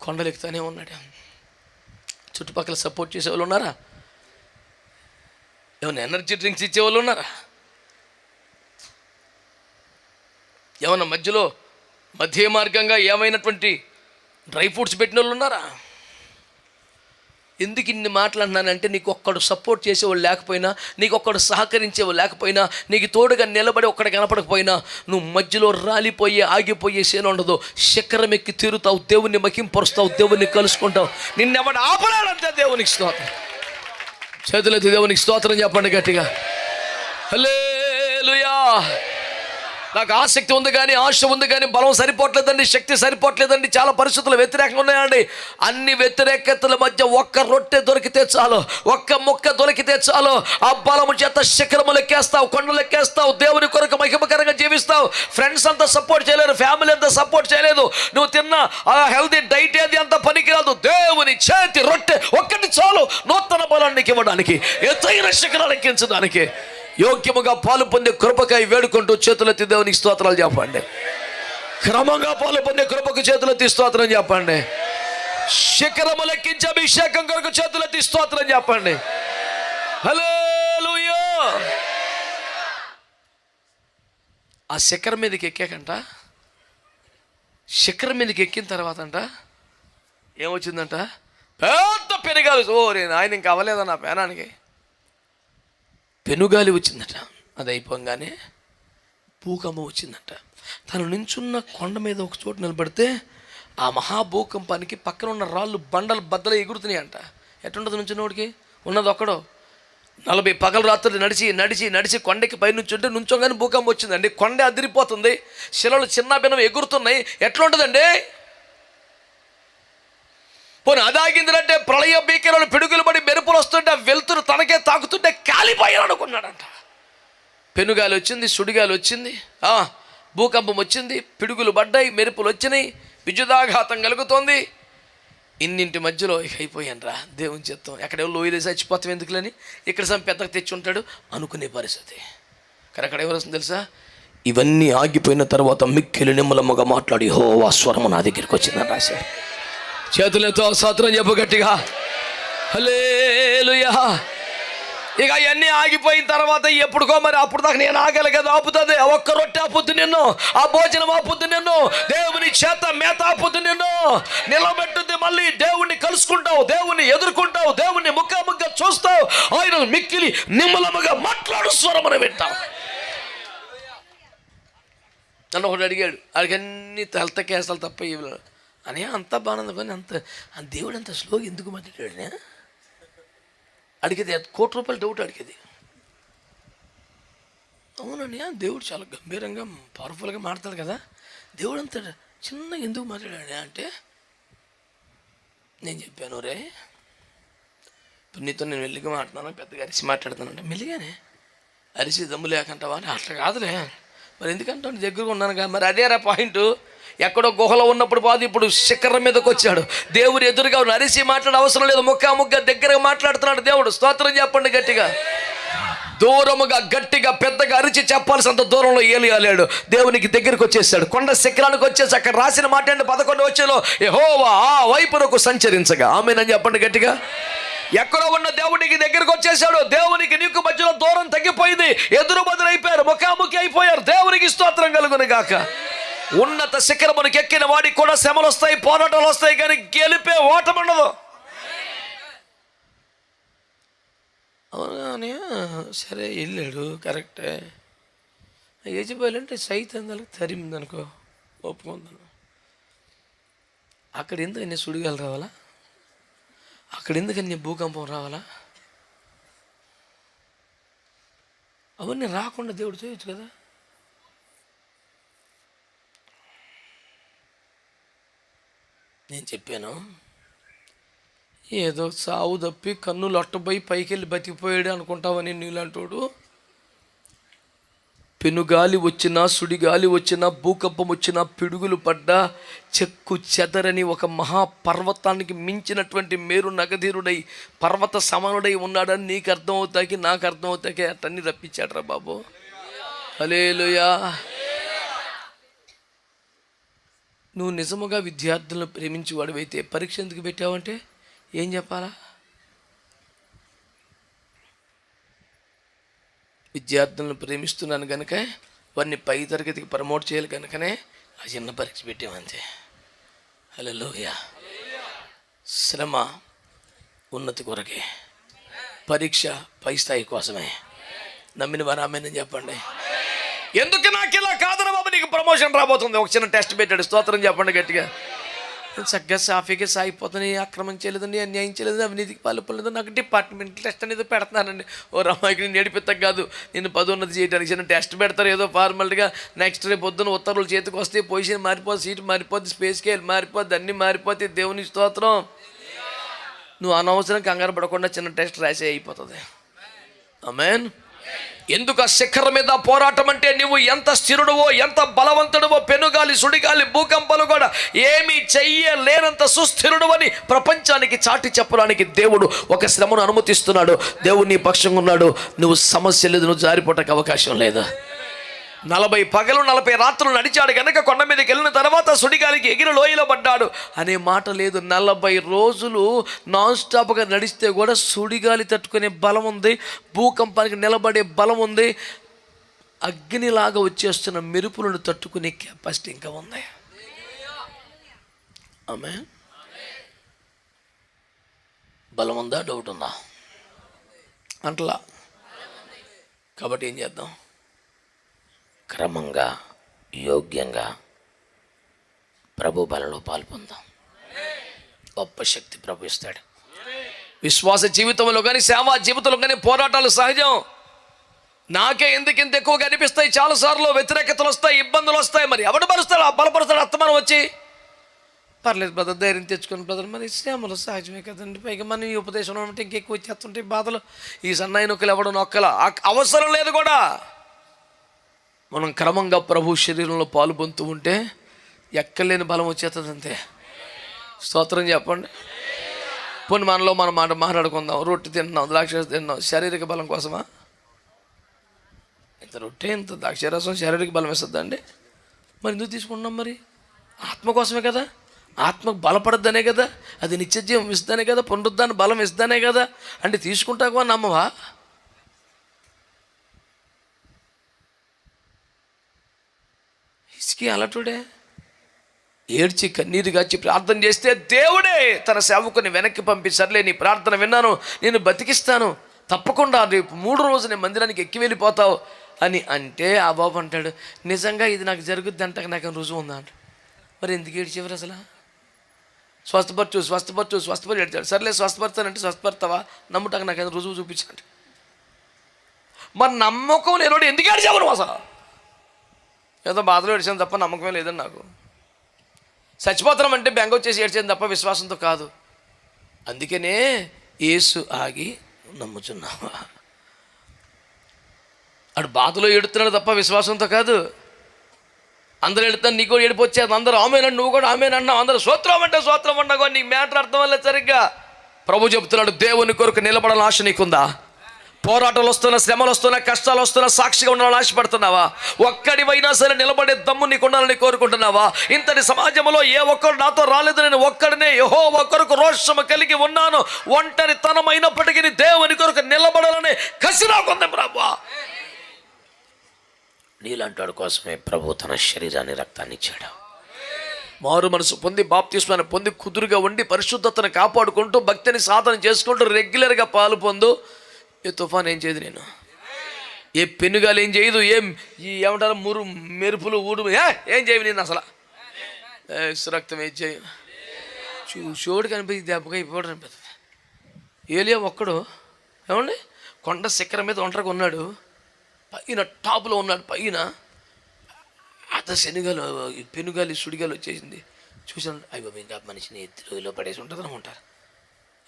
కొండలు ఎక్కుతానే ఉన్నాడు. చుట్టుపక్కల సపోర్ట్ చేసేవాళ్ళు ఉన్నారా? ఏమైనా ఎనర్జీ డ్రింక్స్ ఇచ్చేవాళ్ళు ఉన్నారా? ఏమన్నా మధ్యలో మధ్య మార్గంగా ఏమైనటువంటి డ్రై ఫ్రూట్స్ పెట్టిన వాళ్ళు ఉన్నారా? ఎందుకు ఇన్ని మాట్లాడినానంటే, నీకు ఒక్కడు సపోర్ట్ చేసేవాళ్ళు లేకపోయినా, నీకు ఒక్కడు సహకరించేవాళ్ళు లేకపోయినా, నీకు తోడుగా నిలబడి ఒక్కడ కనపడకపోయినా, నువ్వు మధ్యలో రాలిపోయే ఆగిపోయే సేన ఉండదు. శిఖరం ఎక్కి తీరుతావు, దేవుణ్ణి మహింపరుస్తావు, దేవుణ్ణి కలుసుకుంటావు. నిన్నెవడు ఆపలేడంటే దేవునికి స్తోత్రం. చేతులైతే దేవునికి స్తోత్రం చెప్పండి గట్టిగా. హల్లెలూయా. నాకు ఆసక్తి ఉంది కానీ, ఆశ ఉంది కానీ, బలం సరిపోవట్లేదండి, శక్తి సరిపోవట్లేదండి, చాలా పరిస్థితులు వ్యతిరేకంగా ఉన్నాయండి. అన్ని వ్యతిరేకతల మధ్య ఒక్క రొట్టె దొరికితే చాలు, ఒక్క ముక్క దొరికితే చాలు, ఆ బలము చేత శిఖరములు ఎక్కేస్తావు, కొండలు ఎక్కేస్తావు, దేవుని కొరకు మహిమకరంగా జీవిస్తావు. ఫ్రెండ్స్ అంతా సపోర్ట్ చేయలేరు, ఫ్యామిలీ అంతా సపోర్ట్ చేయలేదు, నువ్వు తిన్న ఆ హెల్తీ డైట్ ఏది అంత పనికిరాదు. దేవుని చేతి రొట్టె ఒక్కటి చాలు నూతన బలానికి ఇవ్వడానికి, ఎత్తైన శిఖరాలు ఎక్కించడానికి. యోగ్యముగా పాలు పొందే కృపకై వేడుకుంటూ చేతులెత్తి దేవునికి స్తోత్రాలు చెప్పండి. క్రమంగా పాలు పొందే కృపకు చేతులెత్తి స్తోత్రం చెప్పండి. శిఖరము లెక్కించే అభిషేకం కొరకు చేతులెత్తి స్తోత్రం చెప్పండి. హల్లెలూయా. ఆ శిఖరం మీదకి ఎక్కాకంట, శిఖరం మీదకి ఎక్కిన తర్వాత అంట ఏమొచ్చిందంట, పెద్ద పెనుగాలి. నేను ఆయన ఇంకా అవ్వలేదా నా పేనానికి, పెనుగాలి వచ్చిందట. అది అయిపోగానే భూకంపం వచ్చిందట. తను నించున్న కొండ మీద ఒక చోటు నిలబడితే ఆ మహాభూకంపానికి పక్కన ఉన్న రాళ్ళు బండలు బద్దలు ఎగురుతున్నాయి అంట. ఎట్టుంటుంది నుంచున్నోడికి, ఉన్నది ఒక్కడో 40 పగలు రాత్రులు నడిచి నడిచి నడిచి కొండకి పై నుంచుంటే నుంచోగానే భూకంపం వచ్చిందండి. కొండ అదిరిపోతుంది, శిలలు చిన్న భిన్నం ఎగురుతున్నాయి. ఎట్లా ఉంటుందండి? పోనీ అదాగిందంటే ప్రళయ భీకరాలు పిడుగులు పడి మెరుపులు వస్తుంటే వెలుతురు తనకే తాకుతుంటే కాలిపోయాను అనుకున్నాడంట. పెనుగాలి వచ్చింది, సుడిగాలి వచ్చింది, భూకంపం వచ్చింది, పిడుగులు పడ్డాయి, మెరుపులు వచ్చినాయి, విద్యుదాఘాతం కలుగుతోంది. ఇన్నింటి మధ్యలో అయిపోయాను రా దేవుని చిత్తం, ఎక్కడేమో లోయలేసి చచ్చిపోతాం ఎందుకులని, ఇక్కడ సమ పెద్దకు తెచ్చి ఉంటాడు అనుకునే పరిస్థితి. కానీ అక్కడ ఎవరు వస్తుంది తెలుసా? ఇవన్నీ ఆగిపోయిన తర్వాత మిక్కిలి నిమ్మలమ్మగా మాట్లాడి యెహోవా స్వరము నా దగ్గరికి వచ్చిందని రాశారు. చేతులతో స్తోత్రం చెప్పు గట్టిగా, హల్లెలూయా. ఇక అవన్నీ ఆగిపోయిన తర్వాత ఎప్పుడుకో మరి అప్పుడు దాకా నేను ఆగలి కదా, ఆపుతుంది. ఒక్క రొట్టె ఆపుద్దు నిన్ను, ఆ భోజనం ఆపుద్దు నిన్ను, దేవుని చేత మేత ఆపుద్దు నిన్ను, నిలబెట్టుద్ది. మళ్ళీ దేవుణ్ణి కలుసుకుంటావు, దేవుణ్ణి ఎదుర్కొంటావు, దేవుణ్ణి ముఖాముఖిగా చూస్తావు, ఆయన మిక్కిలి నిమ్మలముగా మాట్లాడు స్వరమును వింటావు. నన్ను ఒకటి అడిగాడు, అడిగి అన్ని తెలత కేసాలు తప్ప ఇవి అని అంతా బాగుంది, కానీ దేవుడు అంత స్లోగా ఎందుకు మాట్లాడాడు అడిగేది. ₹1,00,00,000 డౌట్ అడిగేది. అవునండి, దేవుడు చాలా గంభీరంగా పవర్ఫుల్గా మాట్లాడతాడు కదా, దేవుడు అంత చిన్న ఎందుకు మాట్లాడాడు అంటే నేను చెప్పాను, రే ఇప్పుడు నీతో నేను మెల్లిగా మాట్లాడుతున్నాను, పెద్దగా అరిసి మాట్లాడుతానంటే మెల్లిగానే అరిసి దమ్ము లేకంటావా అని. అట్లా కాదులే, మరి ఎందుకంటే దగ్గరగా ఉన్నాను కదా. మరి అదేరా పాయింట్, ఎక్కడో గుహలో ఉన్నప్పుడు బాధ, ఇప్పుడు శిఖరం మీదకి వచ్చాడు, దేవుడు ఎదురుగా అరిసి మాట్లాడే అవసరం లేదు, ముఖాముఖిగా దగ్గరగా మాట్లాడుతున్నాడు దేవుడు. స్తోత్రం చెప్పండి గట్టిగా. దూరముగా గట్టిగా పెద్దగా అరిచి చెప్పాల్సినంత దూరంలో ఏలియాలేడు, దేవునికి దగ్గరికి వచ్చేసాడు. కొండ శిఖరానికి వచ్చేసి అక్కడ రాసిన మాట 11 వచ్చేలో యెహోవా ఆ వైపునకు సంచరించగా, ఆమేనని చెప్పండి గట్టిగా. ఎక్కడో ఉన్న దేవునికి దగ్గరికి వచ్చేసాడు, దేవునికి నీకు మధ్యలో దూరం తగ్గిపోయింది, ఎదురు బదులైపోయారు, ముఖాముఖి అయిపోయారు. దేవునికి స్తోత్రం కలుగును గాక. ఉన్నత శిఖరమునికి ఎక్కిన వాడికి కూడా శ్రమలు వస్తాయి, పోరాటాలు వస్తాయి, కానీ గెలిపే ఓటమి ఉండదు. అవునా, సరే వెళ్ళాడు కరెక్టే. యజబేలంటే సైతందలకు తరిమిందనుకో, ఒప్పుకుందాను. అక్కడ ఎందుకని సుడిగాలు రావాలా, అక్కడ ఎందుకని భూకంపం రావాలా? అవన్నీ రాకుండా దేవుడు చేయొచ్చు కదా. నేను చెప్పాను, ఏదో సావు తప్పి కన్నులు అట్టపోయి పైకి వెళ్ళి బతికిపోయాడు అనుకుంటావని నీలాంటోడు. పెనుగాలి వచ్చినా, సుడిగాలి వచ్చినా, భూకంపం వచ్చినా, పిడుగులు పడ్డా చెక్కు చెదరని ఒక మహాపర్వతానికి మించినటువంటి మేరు నగధీరుడై పర్వత సమానుడై ఉన్నాడని నీకు అర్థమవుతాకి, నాకు అర్థమవుతాకి అతన్ని రప్పించాడరా బాబు. హల్లెలూయా. నువ్వు నిజముగా విద్యార్థులను ప్రేమించి వాడివైతే పరీక్ష ఎందుకు పెట్టావంటే ఏం చెప్పాలా? విద్యార్థులను ప్రేమిస్తున్నాను కనుక వారిని పై తరగతికి ప్రమోట్ చేయాలి కనుకనే ఆ చిన్న పరీక్ష పెట్టామంతే. హల్లెలూయా. శ్రమ ఉన్నతి కొరకే, పరీక్ష పై స్థాయి కోసమే. నమ్మిన వారు ఆమేనని చెప్పండి. ఎందుకు నాకు ఇలా కాదురా బాబు, నీకు ప్రమోషన్ రాబోతుంది, ఒక చిన్న టెస్ట్ పెట్టాడు. స్తోత్రం చెప్పండి గట్టిగా. చక్కగా సాఫీగా సాగిపోతాను, అక్రమం చేయలేదండి, అన్యాయం చేయలేదండి, అవినీతికి పాల్పడలేదు, నాకు డిపార్ట్మెంట్ టెస్ట్ అనేది పెడుతున్నానండి. ఓ రమ్మాయికి నేను ఏడిపిస్తాం కాదు, నేను పదోన్నతి చేయడానికి చిన్న టెస్ట్ పెడతారు ఏదో ఫార్మాలిటీగా. నెక్స్ట్ రేపు పొద్దున్న ఉత్తర్వులు చేతికి వస్తే పొజిషన్ మారిపోద్ది, సీటు మారిపోద్ది, స్పేస్ స్కేల్ మారిపోద్ది, అన్నీ మారిపోతే దేవుని స్తోత్రం. నువ్వు అనవసరం కంగారు పడకుండా చిన్న టెస్ట్ రాసే అయిపోతుంది. ఆమేన్. ఎందుకు ఆ శిఖరం మీద పోరాటం అంటే నువ్వు ఎంత స్థిరుడువో, ఎంత బలవంతుడువో, పెనుగాలి, సుడిగాలి, భూకంపాలు కూడా ఏమీ చెయ్యలేనంత సుస్థిరుడు అని ప్రపంచానికి చాటి చెప్పడానికి దేవుడు ఒక శ్రమను అనుమతిస్తున్నాడు. దేవుడు నీ పక్షంగా ఉన్నాడు. నువ్వు సమస్య లేదు, నువ్వు జారిపోవటానికి అవకాశం లేదు. 40 పగలు 40 రాత్రులు నడిచాడు కనుక కొండ మీదకి వెళ్ళిన తర్వాత సుడిగాలికి ఎగిరి లోయలో పడ్డాడు అనే మాట లేదు. 40 రోజులు నాన్ స్టాప్గా నడిస్తే కూడా సుడిగాలి తట్టుకునే బలం ఉంది, భూకంపానికి నిలబడే బలం ఉంది, అగ్నిలాగా వచ్చేస్తున్న మెరుపులను తట్టుకునే కెపాసిటీ ఇంకా ఉంది. ఆమేన్. బలం ఉందా? డౌట్ ఉందా? అంటలా. కాబట్టి ఏం చేద్దాం? క్రమంగా, యోగ్యంగా ప్రభు బలలో పాల్పొందాం. గొప్ప శక్తి ప్రభు ఇస్తాడు. విశ్వాస జీవితంలో కానీ, సేవా జీవితంలో కానీ పోరాటాలు సహజం. నాకే ఎందుకు ఇంత ఎక్కువగా అనిపిస్తాయి. చాలాసార్లు వ్యతిరేకతలు వస్తాయి, ఇబ్బందులు వస్తాయి. మరి ఎవడు బలుస్తాడు? బలపరుస్తాడు అత్తమానం వచ్చి. పర్లేదు బ్రదర్, ధైర్యం తెచ్చుకుని బ్రదర్, మరి శ్రమలు సహజమే కదండి. పైగా మన ఈ ఉపదేశంలో ఉంటే ఇంకెక్కువ వచ్చేస్తుంటాయి బాధలు. ఈ సన్నాయి నొక్కలు ఎవడు నొక్కల అవసరం లేదు కూడా. మనం క్రమంగా ప్రభు శరీరంలో పాలు పొందుతూ ఉంటే ఎక్కలేని బలం వచ్చేస్తుంది అంతే. స్తోత్రం చెప్పండి. పోనీ మనలో మనం మాట్లాడుకుందాం. రొట్టె తింటున్నాం, ద్రాక్ష తింటున్నాం, శారీరక బలం కోసమా? ఇంత రొట్టె, ఇంత ద్రాక్షరసం శారీరక బలం ఇస్తుందండి. మరి ఎందుకు తీసుకుంటున్నాం? మరి ఆత్మ కోసమే కదా. ఆత్మకు బలపడద్దనే కదా, అది నిత్యజీవం ఇస్తానే కదా, పునరుద్ధాన బలం ఇస్తానే కదా. అంటే తీసుకుంటావా, నమ్మవా? ఇసుకి అలటుడే ఏడ్చి కన్నీరు గాచి ప్రార్థన చేస్తే దేవుడే తన సేవకుని వెనక్కి పంపి, సర్లే నీ ప్రార్థన విన్నాను, నేను బతికిస్తాను, తప్పకుండా రేపు 3 రోజు నేను మందిరానికి ఎక్కి వెళ్ళిపోతావు అని అంటే ఆ బాబు అంటాడు, నిజంగా ఇది నాకు జరుగుద్ది అంటే నాకు రుజువు ఉందా అంట. మరి ఎందుకు ఏడ్చేవారు అసలు? స్వస్థపరచు ఏడ్చాడు. సర్లే స్వస్థపడతానంటే స్వస్థపడతావా? నమ్ముటాక నాకు రుజువు చూపించండి. మరి నమ్మకం లేనోడు ఎందుకు ఏడ్చావు నువ్వు అసలు? ఏదో బాధలో ఏడ్చాను తప్ప నమ్మకమే లేదండి నాకు. చచ్చిపోతాం అంటే బెంగ వచ్చేసి ఏడ్చాను తప్ప విశ్వాసంతో కాదు. అందుకనే యేసు ఆగి నమ్ముచున్నావా? అటు బాధలో ఏడుతున్నాడు తప్ప విశ్వాసంతో కాదు. అందరూ ఏడుతాను, నీకు కూడా ఏడుపు వచ్చేది. అందరూ ఆమెనండి, నువ్వు కూడా ఆమెనన్నావు. అందరూ స్తోత్రం అంటే స్తోత్రం అన్నావు. నీకు మ్యాటర్ అర్థం వల్ల సరిగ్గా ప్రభు చెబుతున్నాడు, దేవుని కొరకు నిలబడాలని ఆశ నీకుందా? పోరాటాలు వస్తున్నా, శ్రమలు వస్తున్నా, కష్టాలు వస్తున్నా, సాక్షిగా ఉండాలని ఆశపడుతున్నావా? ఒక్కడివైనా సరే నిలబడే దమ్ము నీకు ఉండాలని కోరుకుంటున్నావా? ఇంతటి సమాజంలో ఏ ఒక్కరు నాతో రాలేదు, నేను ఒక్కడినే యెహోవా కొరకు రోషము కలిగి ఉన్నాను, ఒంటరితనమైనప్పటికీ దేవుని కొరకు నిలబడాలని కసి నాకుంది ప్రభువా. నీలాంటి కోసమే ప్రభు తన శరీరాన్ని, రక్తాన్ని ఇచ్చాడు. మారు మనసు పొంది, బాప్తిస్మాన్ని పొంది, కుదురుగా ఉండి, పరిశుద్ధతను కాపాడుకుంటూ, భక్తిని సాధన చేసుకుంటూ రెగ్యులర్గా పాలు పొందు. ఏ తుఫాన్ ఏం చేయదు, నేను ఏ పెనుగాలు ఏం చేయదు, ఏమంటారు మెరుపులు ఊడు ఏం చేయవు నేను అసలు. రక్తం ఏం చేయ చోడు కనిపించి దెబ్బగా ఇవ్వడం అనిపిస్తుంది. ఏలియా ఒక్కడు ఏమండి కొండ శిఖరం మీద ఒంటరిగా ఉన్నాడు, పైన టాపులో ఉన్నాడు. పైన అత పెనుగాలి సుడిగాలి వచ్చేసింది. చూసాను, అయ్యో ఇంకా మనిషిని ఎత్తులో పడేసి ఉంటుంది అనుకుంటారు.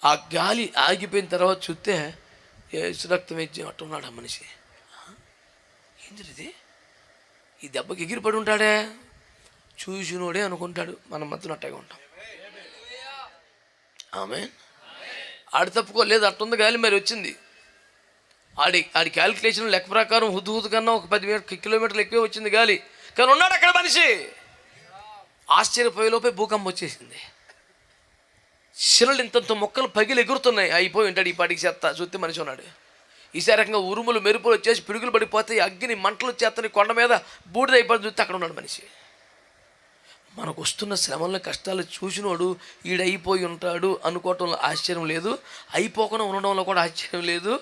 ఆ గాలి ఆగిపోయిన తర్వాత చూస్తే రక్తం వేసి అట్టున్నాడు ఆ మనిషి. ఏం జరిగింది? ఈ దెబ్బకి ఎగిరిపడి ఉంటాడే, చూసినోడే అనుకుంటాడు. మనం మధ్యలో అట్టగా ఉంటాం. ఆమె ఆడి తప్పుకోలేదు, అట్టుంది గాలి మరి వచ్చింది. ఆడి క్యాలిక్యులేషన్ లెక్క ప్రకారం హుద్దు కన్నా ఒక 10 కిలోమీటర్లు ఎక్కువే వచ్చింది గాలి. కానీ ఉన్నాడు అక్కడ మనిషి. ఆశ్చర్యపోయేలోపే భూకంపం వచ్చేసింది. శిలలు ఇంతంత మొక్కలు పగిలి ఎగురుతున్నాయి. అయిపోయి ఉంటాడు ఈ పాటికి చెత్త. చూస్తే మనిషి ఉన్నాడు. ఈసారి రకంగా ఉరుములు మెరుపులు వచ్చేసి పిడుగులు పడిపోతాయి, అగ్ని మంటలు చేతని కొండ మీద బూడిద అయిపోయి చూస్తే అక్కడ ఉన్నాడు మనిషి. మనకు వస్తున్న శ్రమలను, కష్టాలు చూసినోడు ఈడైపోయి ఉంటాడు అనుకోవటంలో ఆశ్చర్యం లేదు, అయిపోకుండా ఉండడంలో కూడా ఆశ్చర్యం లేదు.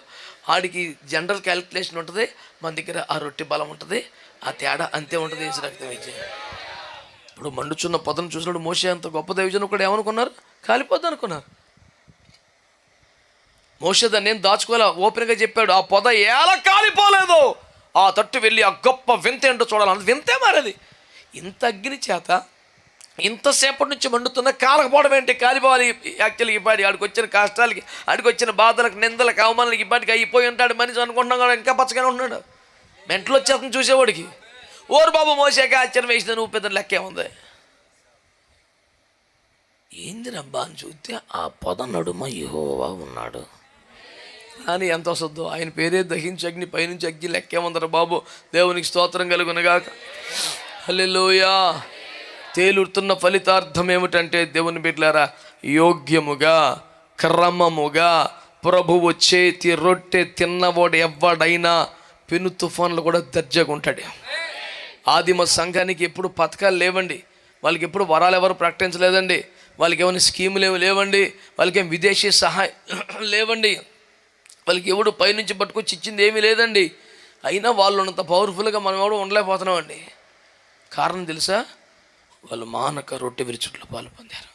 ఆడికి జనరల్ క్యాలిక్యులేషన్ ఉంటుంది, మన దగ్గర ఆ రొట్టె బలం ఉంటుంది, ఆ తేడా అంతే ఉంటుంది. రక్తం ఇచ్చే ఇప్పుడు మండుచున్న పొదను చూసినప్పుడు మోషే అంత గొప్ప దైవజనం కూడా ఏమనుకున్నారు? కాలిపోద్ది అనుకున్నారు. మోషే దాన్ని ఏం దాచుకోలే, ఓపెన్గా చెప్పాడు. ఆ పొద ఎలా కాలిపోలేదు, ఆ తట్టు వెళ్ళి ఆ గొప్ప వింత ఏంటో చూడాలి. వింతే మారది. ఇంత అగ్ని చేత ఇంతసేపటి నుంచి మండుతున్న కాలకపోవడం ఏంటి? కాలిపోవాలి. యాక్చువల్గా ఇబ్బంది ఆడికి వచ్చిన కష్టాలకి, ఆడికి వచ్చిన బాధలకు, నిందలకు, అవమానాలకి ఇబ్బందికి అయిపోయి ఉంటాడు మనిషి అనుకుంటున్నాం కూడా. ఇంకా పచ్చగానే ఉన్నాడు. మెంటలు వచ్చేస్తుంది చూసేవాడికి. ఓరు బాబు మోసాక ఆశ్చర్యం వేసిన నువ్వు పెద్ద లెక్క ఏముంది? ఏంది రబ్బా అని చూస్తే ఆ పొద నడుమ యెహోవా ఉన్నాడు అని ఎంత వస్తుందో. ఆయన పేరే దహించి అగ్ని, పైనుంచి అగ్ని, లెక్కేమందరు బాబు. దేవునికి స్తోత్రం కలుగునగాక. హల్లెలూయా. తేలుతున్న ఫలితార్థం ఏమిటంటే దేవుని బిడ్డలారా, యోగ్యముగా క్రమముగా ప్రభువు చేతి రొట్టె తిన్నవాడు ఎవడైనా పెను తుఫాన్లు కూడా దర్జాగా ఉంటాడు. ఆదిమ సంఘానికి ఎప్పుడు పథకాలు లేవండి, వాళ్ళకి ఎప్పుడు వరాలు ఎవరు ప్రకటించలేదండి, వాళ్ళకి ఏమైనా స్కీములు ఏమి లేవండి, వాళ్ళకి ఏం విదేశీ సహాయం లేవండి, వాళ్ళకి ఎవడు పైనుంచి పట్టుకొచ్చి ఇచ్చింది ఏమీ లేదండి. అయినా వాళ్ళు ఉన్నంత పవర్ఫుల్గా మనం ఎవడు ఉండలేకపోతున్నామండి. కారణం తెలుసా? వాళ్ళు మానక రొట్టె విరుచుట్లో పాలు పొందారు.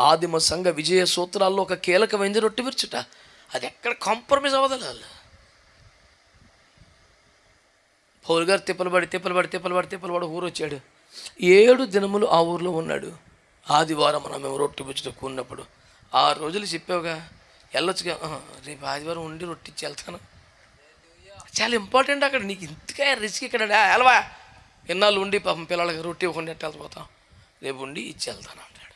ఆదిమ సంఘ విజయ సూత్రాల్లో ఒక కీలకమైంది రొట్టె విరుచుట. అది ఎక్కడ కాంప్రమైజ్ అవ్వదు. వాళ్ళు పౌలు గారు తిప్పలబడి ఊరు వచ్చాడు. 7 దినములు ఆ ఊరిలో ఉన్నాడు. ఆదివారం మేము రొట్టె విరుచుట కూడినప్పుడు 6 రోజులు చెప్పావుగా, వెళ్ళొచ్చుగా. రేపు ఆదివారం ఉండి రొట్టె ఇచ్చి వెళ్తాను. చాలా ఇంపార్టెంట్ అక్కడ. నీకు ఇంతగా రిస్క్ ఇక్కడ ఎలవా, ఎన్నాళ్ళు ఉండి పాపం పిల్లలకి రొట్టె ఇవ్వకుండా ఎట్ట వెళ్ళిపోతాం, రేపు ఉండి ఇచ్చి వెళ్తాను అంటాడు.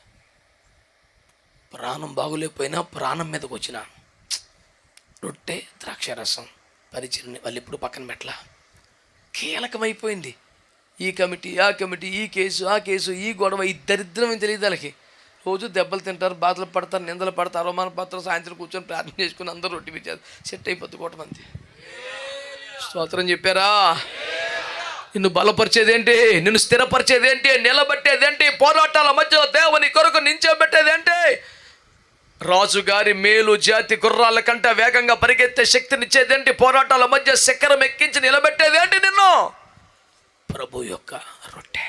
ప్రాణం బాగులేకపోయినా ప్రాణం మీదకి వచ్చిన రొట్టె ద్రాక్షారసం పరిచయం వాళ్ళు ఇప్పుడు పక్కన పెట్టలా. కీలకమైపోయింది. ఈ కమిటీ ఆ కమిటీ, ఈ కేసు ఆ కేసు, ఈ గొడవ, ఈ దరిద్రం ఏం తెలియదు వాళ్ళకి. రోజు దెబ్బలు తింటారు, బాధలు పడతారు, నిందలు పడతారు, అవమాన పడతారు. సాయంత్రం కూర్చొని ప్రార్థన చేసుకుని అందరూ రొట్టె పిచ్చారు. సెట్ అయిపోద్ది కూటమంది. స్తోత్రం చెప్పారా? నిన్ను బలపరిచేదేంటి, నిన్ను స్థిరపరిచేదేంటి, నిలబెట్టేదేంటి, పోరాటాల మధ్యలో దేవుని కొరకు నించోబెట్టేదేంటి? రాజుగారి మేలు జాతి గుర్రాల కంటే వేగంగా పరిగెత్తే శక్తినిచ్చేదేంటి? పోరాటాల మధ్య శిఖరం ఎక్కించి నిలబెట్టేదేంటి? నిన్ను ప్రభు యొక్క రొట్టె.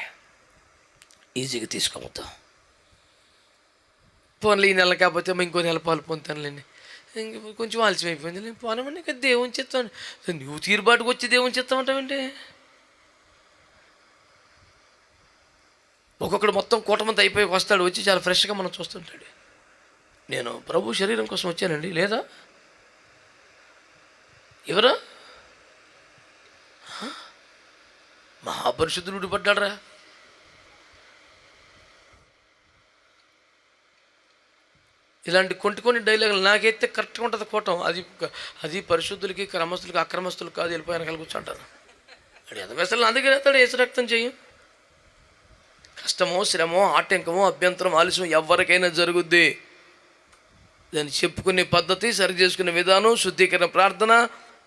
ఈజీగా తీసుకోవద్దు. పోన్లే ఈ నెల కాకపోతే ఇంకో నెల పాలు పొందుతానులేండి, ఇంక కొంచెం ఆలస్యం అయిపోయింది పోనమని ఇంకా దేవుని చిత్తం. నువ్వు తీరుబాటుకు వచ్చి దేవుని చిత్తం అంటావంటే. ఒక్కొక్కడు మొత్తం కూటమంతా అయిపోయి వస్తాడు, వచ్చి చాలా ఫ్రెష్గా మనం చూస్తుంటాడు. నేను ప్రభు శరీరం కోసం వచ్చానండి, లేదా ఎవరా మహాపరిశుద్ధుడు విడిపడ్డాడరా. ఇలాంటి కొన్ని డైలాగులు నాకైతే కరెక్ట్గా ఉంటుంది కూటం. అది పరిశుద్ధులకి, క్రమస్తులకి, అక్రమస్తులకు కాదు. వెళ్ళిపోయాను కలిగి కూర్చుంటారు. అది ఎదవేసలు నా దగ్గర వెళ్తాడు. ఏసు రక్తం చేయం. కష్టమో, శ్రమో, ఆటంకమో, అభ్యంతరం, ఆలస్యం ఎవరికైనా జరుగుద్ది. దాన్ని చెప్పుకునే పద్ధతి, సరి చేసుకునే విధానం, శుద్ధీకరణ ప్రార్థన,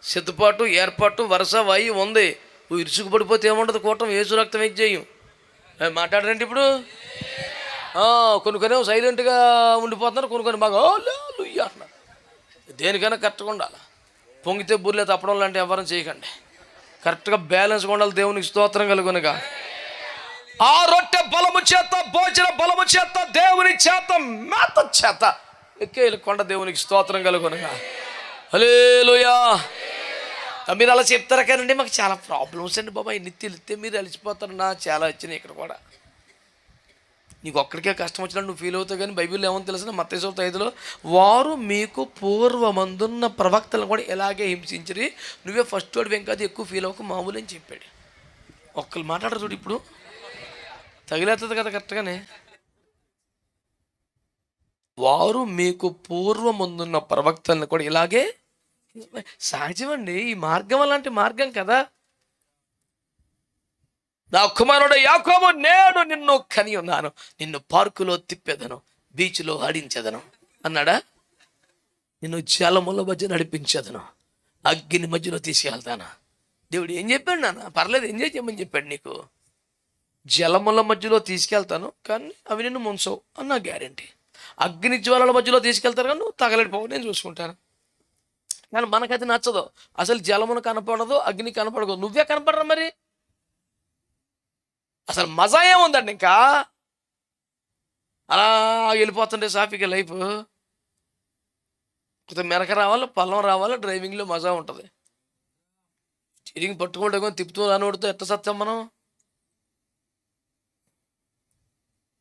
సిద్ధపాటు, ఏర్పాటు, వరుస వాయి ఉంది. నువ్వు ఇరుసుకు పడిపోతే ఏముండదు. కూటం ఏసు రక్తం ఏం చేయం. మాట్లాడరండి ఇప్పుడు. కొన్ని సైలెంట్గా ఉండిపోతున్నారు, కొన్ని బాగా లుయ్య అంటున్నారు. దేనికైనా కరెక్ట్గా ఉండాలి. పొంగితే బుర్లే తప్పడం లాంటి ఎవరం చేయకండి. కరెక్ట్గా బ్యాలెన్స్గా ఉండాలి. దేవునికి స్తోత్రం కలుగునుగా. ఆ రొట్టె బలము చేత, భోజన బలము చేత, దేవుని చేత, మేత చేత ఎక్కే కొండ. దేవునికి స్తోత్రం కలుగునుగా. హల్లెలూయా. మీరు అలా చెప్తారా కానండి, మాకు చాలా ప్రాబ్లమ్స్ అండి బాబా, ఎన్ని తెలిస్తే మీరు అలసిపోతారు. నా చాలా వచ్చినాయి ఇక్కడ కూడా. నీకు ఒక్కడికే కష్టం వచ్చినట్టు నువ్వు ఫీల్ అవుతావు. కానీ బైబిల్లో ఏమని తెలిసిన మత్తయి 5:5 వారు మీకు పూర్వమందున్న ప్రవక్తలను కూడా ఎలాగే హింసించరి, నువ్వే ఫస్ట్ వాడు ఏం కాదు, ఎక్కువ ఫీల్ అవ్వక మామూలు అని చెప్పాడు. ఒక్కరు మాట్లాడరు చూడు, ఇప్పుడు తగిలేస్తుంది కదా కరెక్ట్గానే. వారు మీకు పూర్వమందున్న ప్రవక్తలను కూడా ఇలాగే. సహజమండి, ఈ మార్గం అలాంటి మార్గం కదా. నా కుమారుడు యాకోబు, నేను నిన్ను కని ఉన్నాను, నిన్ను పార్కులో తిప్పేదను, బీచ్లో ఆడించేదను అన్నాడా? నిన్ను జలముల మధ్య నడిపించేదను, అగ్ని మధ్యలో తీసుకెళ్తానా. దేవుడు ఏం చెప్పాడు నాన్న? పర్లేదు, ఎంజాయ్ చేయమని చెప్పాడు నీకు. జలముల మధ్యలో తీసుకెళ్తాను కానీ అవి నిన్ను ముంచవు అన్న గ్యారంటీ. అగ్ని జ్వాలల మధ్యలో తీసుకెళ్తారు కానీ నువ్వు తగలడిపోవు, నేను చూసుకుంటాను. కానీ మనకది నచ్చదు. అసలు జలమును కనపడదు, అగ్ని కనపడదు, నువ్వే కనపడరు. మరి అసలు మజా ఏముందండి ఇంకా, అలా వెళ్ళిపోతుంటే సాఫీగా లైఫ్. కొంచెం మెరక రావాలి, పల్లం రావాలి, డ్రైవింగ్లో మజా ఉంటుంది. స్టీరింగ్ పట్టుకుంటే తిప్పుతూ రానోడితో ఎట్ట సత్యం మనం.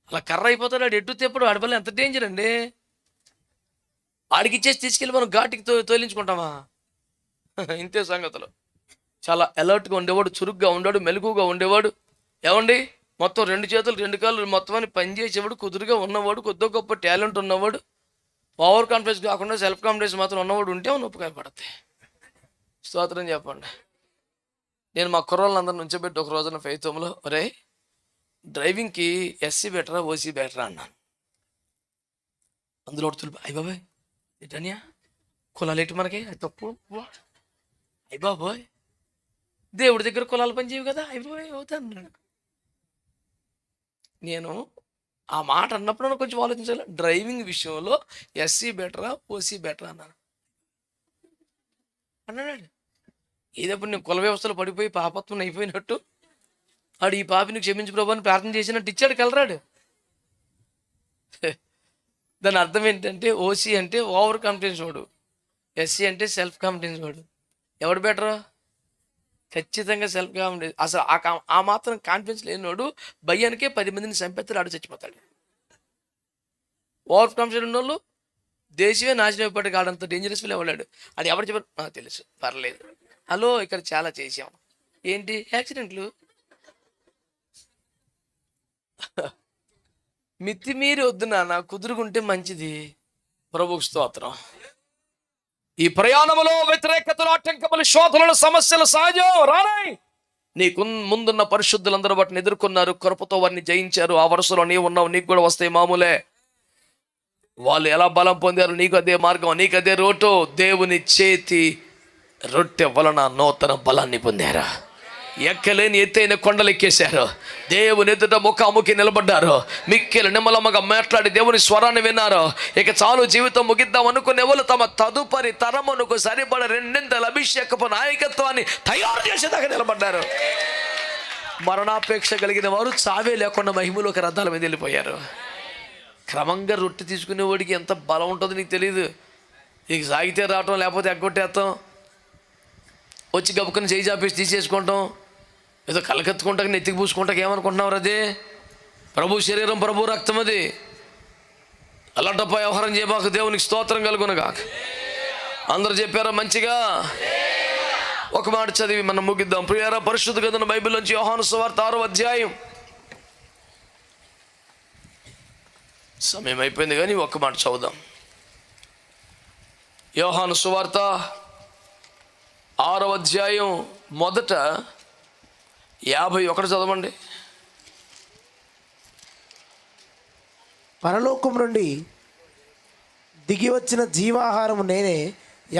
అలా కర్ర అయిపోతాడు వాడు, ఎటు తిప్పడు వాడి వల్ల. ఎంత డేంజర్ అండి. వాడికి ఇచ్చేసి తీసుకెళ్ళి మనం ఘాటికి తోలించుకుంటామా? ఇంతే సంగతులు. చాలా అలర్ట్గా ఉండేవాడు, చురుగ్గా ఉండేవాడు, మెలకుగా ఉండేవాడు. ఏమండి, మొత్తం 2 చేతులు 2 కాళ్ళు మొత్తం అని పనిచేసేవాడు, కుదురుగా ఉన్నవాడు, కొద్దిగా గొప్ప టాలెంట్ ఉన్నవాడు, ఓవర్ కాన్ఫిడెన్స్ కాకుండా సెల్ఫ్ కాన్ఫిడెన్స్ మాత్రం ఉన్నవాడు ఉంటే ఉపకాయ పడతాయి. స్తోత్రం చెప్పండి. నేను మా కుర్రోళ్ళందరూ నుంచోబెట్టి ఒక రోజున ఫైతంలో, ఒరే డ్రైవింగ్కి ఎస్సీ బెటరా ఓసీ బెటరా అన్నాను. అందులో తులు అయ్య బాబాయ్ ఏంటన్యా కులాలు ఏంటి మనకి, అది తప్పు. అయ్య బాబోయ్ దేవుడి దగ్గర కులాలు పని చేయవు కదా, అయ్య బాబాయ్ అవుతాను. నేను ఆ మాట అన్నప్పుడు నాకు కొంచెం ఆలోచించాలి. డ్రైవింగ్ విషయంలో ఎస్సీ బెటరా ఓసీ బెటరా అన్నాను. అన్నాడు ఏదప్పుడు నేను కుల వ్యవస్థలో పడిపోయి పాపత్వం అయిపోయినట్టు వాడు ఈ పాపిని క్షమించి ప్రభు అని ప్రార్థన చేసినట్టు ఇచ్చాడు కలరాడు. దాని అర్థం ఏంటంటే ఓసీ అంటే ఓవర్ కాన్ఫిడెన్స్ వాడు, ఎస్సీ అంటే సెల్ఫ్ కాన్ఫిడెన్స్ వాడు. ఎవడు బెటరా? ఖచ్చితంగా సెల్ఫ్ కాన్ఫిడెన్స్. అసలు ఆ మాత్రం కాన్ఫిడెన్స్ లేనివాడు భయానికే 10 మందిని చంపేస్తాడు, ఆడు చచ్చిపోతాడు. ఓవర్ కాన్ఫిడెన్స్ ఉన్న వాళ్ళు దేశమే నాశనం అయిపోయాడు. ఆడంత డేంజరస్ ఫీల్ అవ్వలేడు. అది ఎవరు చెప్పారు తెలుసు, పర్లేదు. హలో ఇక్కడ చాలా చేసాం, ఏంటి యాక్సిడెంట్లు. మితిమీరి వద్దు నాన్న, కుదురుకుంటే మంచిది. ప్రభువుకు స్తోత్రం. ఈ ప్రయాణములో వ్యతిరేకతలు, ఆటంకములు, శోధనలు, సమస్యలు సహజం. రానాయి నీకు ముందున్న పరిశుద్ధులందరూ వాటిని ఎదుర్కొన్నారు, కృపతో వారిని జయించారు. ఆ వరుసలో నీవు ఉన్నావు, నీకు కూడా వస్తాయి మామూలే. వాళ్ళు ఎలా బలం పొందారు, నీకు అదే మార్గం, నీకు అదే రోటు. దేవుని చేతి రొట్టె వలన నూతన బలాన్ని పొందారు. ఎక్కలేని ఎత్తైన కొండలు ఎక్కేశారు. దేవుని ఎదుట ముఖాముఖి నిలబడ్డారు. మిక్కిలు నిమ్మలమ్మగా మాట్లాడి దేవుని స్వరాన్ని విన్నారు. ఇక చాలు జీవితం ముగిద్దాం అనుకునే వాళ్ళు తమ తదుపరి తరమునకు సరిపడ 2 అభిషేకపు నాయకత్వాన్ని తయారు చేసేదాకా నిలబడ్డారు. మరణాపేక్ష కలిగిన వారు చావే లేకుండా మహిమలోకి రథాల మీద వెళ్ళిపోయారు. క్రమంగా రొట్టె తీసుకునేవాడికి ఎంత బలం ఉంటుందో నీకు తెలియదు. నీకు సాగితే రావటం, లేకపోతే ఎగ్గొట్టేస్తాం, వచ్చి గబుకుని చేయి చాపేసి తీసేసుకుంటాం, ఏదో కలకెత్తుకుంటాక నెత్తికి పూసుకుంటాక ఏమనుకుంటున్నారు? అది ప్రభు శరీరం, ప్రభు రక్తం. అది అల్లటప్ప వ్యవహారం చేయబాక. దేవునికి స్తోత్రం కలుగునగా. అందరూ చెప్పారా మంచిగా? ఒక మాట చదివి మనం ముగిద్దాం. ప్రియారా, పరిశుద్ధ గ్రంథం బైబిల్ నుంచి యోహాను సువార్త 6వ అధ్యాయం. సమయం అయిపోయింది కానీ ఒక్క మాట చదువుదాం. యోహాను సువార్త 6వ అధ్యాయం మొదట 51 చదవండి. పరలోకం నుండి దిగి వచ్చిన జీవాహారము నేనే.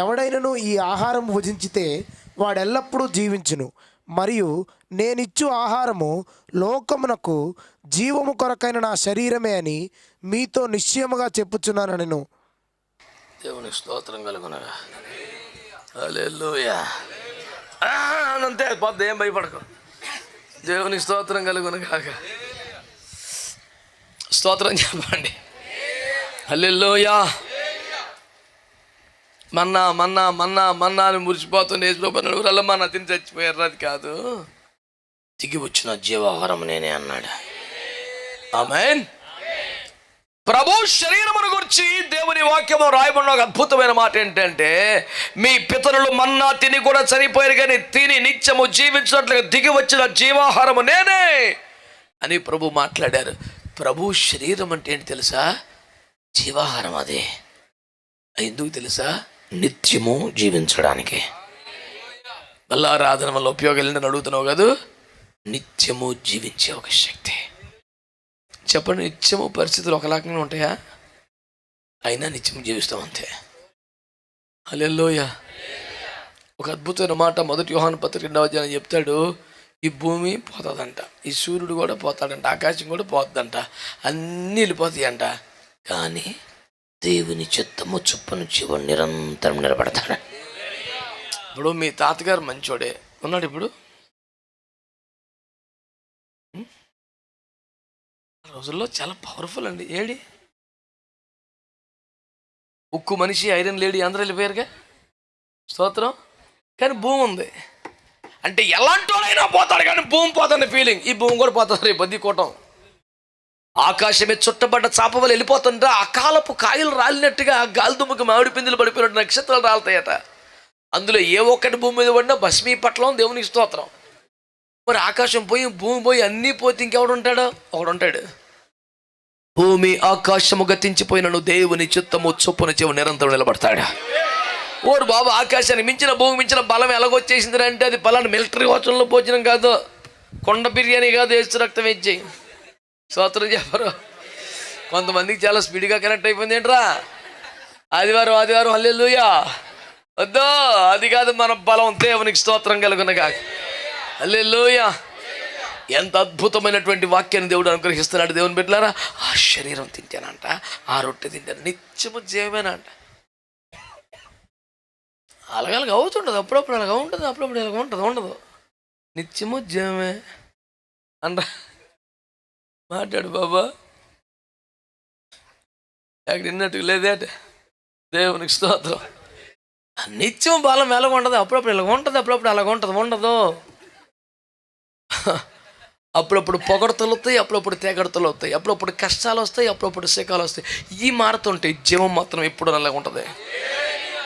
ఎవడైనను ఈ ఆహారం భుజించితే వాడెల్లప్పుడూ జీవించును. మరియు నేనిచ్చు ఆహారము లోకమునకు జీవము కొరకైన నా శరీరమే అని మీతో నిశ్చయముగా చెప్పుచున్నాను నేను. దేవునికి స్తోత్రం కలుగునగా. హల్లెలూయా. అంతే పోద్ది, ఏం భయపడకు. దేవునికి స్తోత్రం కలుగునగా. స్తోత్రం చెప్పండి. హల్లెలూయా. మన్నా మన్నా మన్నా మన్నా అని మురిసిపోతుంది. యేసుప్రభువులు మన్నా తిని చచ్చిపోయారు. అది కాదు, దిగి వచ్చిన జీవాహారం నేనే అన్నాడు. ఆమేన్. ప్రభు శరీరమును గురించి దేవుని వాక్యము రాయబడిన ఒక అద్భుతమైన మాట ఏంటంటే, మీ పితరులు మన్నా తిని కూడా చనిపోయారు, కానీ తిని నిత్యము జీవించినట్లుగా దిగి వచ్చిన జీవాహారము నేనే అని ప్రభు మాట్లాడారు. ప్రభు శరీరం అంటే ఏంటి తెలుసా? జీవాహారం. అదే ఎందుకు తెలుసా? నిత్యము జీవించడానికి. బల్లారాధన వల్ల ఉపయోగాలు అడుగుతున్నావు కదా. నిత్యము జీవించే ఒక శక్తి. చెప్పండి, నిత్యము పరిస్థితులు ఒకలాగా ఉంటాయా? అయినా నిత్యము జీవిస్తాం అంతే. హల్లెలూయా. ఒక అద్భుతమైన మాట 1 యోహాను పత్రిక 2వ అధ్యాయం చెప్తాడు. ఈ భూమి పోతుందంట, ఈ సూర్యుడు కూడా పోతాడంట, ఆకాశం కూడా పోతుందంట, అన్నీ వెళ్ళిపోతాయంట, కానీ దేవుని చిత్తము చొప్పున జీవన్ నిరంతరం నిలబడతాడు. ఇప్పుడు మీ తాతగారు మంచోడే ఉన్నాడు. ఇప్పుడు రోజుల్లో చాలా పవర్ఫుల్ అండి. ఏడి ఉక్కు మనిషి, ఐరన్ లేడీ అందరూ వెళ్ళిపోయారుగా, స్తోత్రం. కానీ భూమి ఉంది అంటే ఎలాంటి వాడైనా పోతాడు, కానీ భూమి పోతున్న ఫీలింగ్. ఈ భూమి కూడా పోతుంది రేపు బద్దికోవటం. ఆకాశమే చుట్టబడ్డ చాపవలు వెళ్ళిపోతుంటే అకాలపు కాయలు రాలినట్టుగా గాలి దుమ్ముకి మామిడి పిందులు పడిపోయినట్టు నక్షత్రాలు రాలుతాయట. అందులో ఏ ఒక్కటి భూమి మీద పడినా భస్మీ పట్లం, దేవునికి స్తోత్రం. మరి ఆకాశం పోయి భూమి పోయి అన్నీ పోతే ఇంకెవడు ఉంటాడు? ఒకడుంటాడు. భూమి ఆకాశము గతించిపోయినను దేవుని చిత్తము చొప్పున చెవు నిరంతరం నిలబడతాడు. ఓరు బాబు, ఆకాశానికి మించిన భూమి మించిన బలం ఎలాగొచ్చేసింది అంటే అది బలాన్ని మిలిటరీ హోటల్లో భోజనం కాదు, కొండ బిర్యానీ కాదు, యేసు రక్తం ఇచ్చి స్తోత్రం చెప్పరు. కొంతమందికి చాలా స్పీడ్గా కనెక్ట్ అయిపోయింది. ఏంట్రా ఆదివారం హల్లెలూయా వద్దు, అది కాదు మన బలం. దేవునికి స్తోత్రం కలుగునగా. హల్లెలూయా. ఎంత అద్భుతమైనటువంటి వాక్యాన్ని దేవుడు అనుగ్రహిస్తున్నాడు. దేవుని బిడ్డలారా, ఆ శరీరం తింటానంట, ఆ రొట్టె తింటాను, నిత్యము జీవమేనంట. అలాగలాగా అవుతుంటుంది, అప్పుడప్పుడు అలాగా ఉంటుంది, అప్పుడప్పుడు ఇలాగ ఉంటుంది, ఉండదు. నిత్యము జీవమే అంట. మాట్లాడు బాబా, అక్కడ విన్నట్టుగా లేదేట. దేవునికి స్తోత్రం. నిత్యం బలం ఎలాగ ఉంటుంది, అప్పుడప్పుడు ఇలాగ ఉంటుంది, అప్పుడప్పుడు అలాగ ఉంటుంది, ఉండదు. అప్పుడప్పుడు పొగడతలు వస్తాయి, అప్పుడప్పుడు తెగడతలు వస్తాయి, అప్పుడప్పుడు కష్టాలు వస్తాయి, అప్పుడప్పుడు శకాలు వస్తాయి. ఈ మారుతుంటాయి. జీవం మాత్రం ఎప్పుడు అలాగ ఉంటుంది.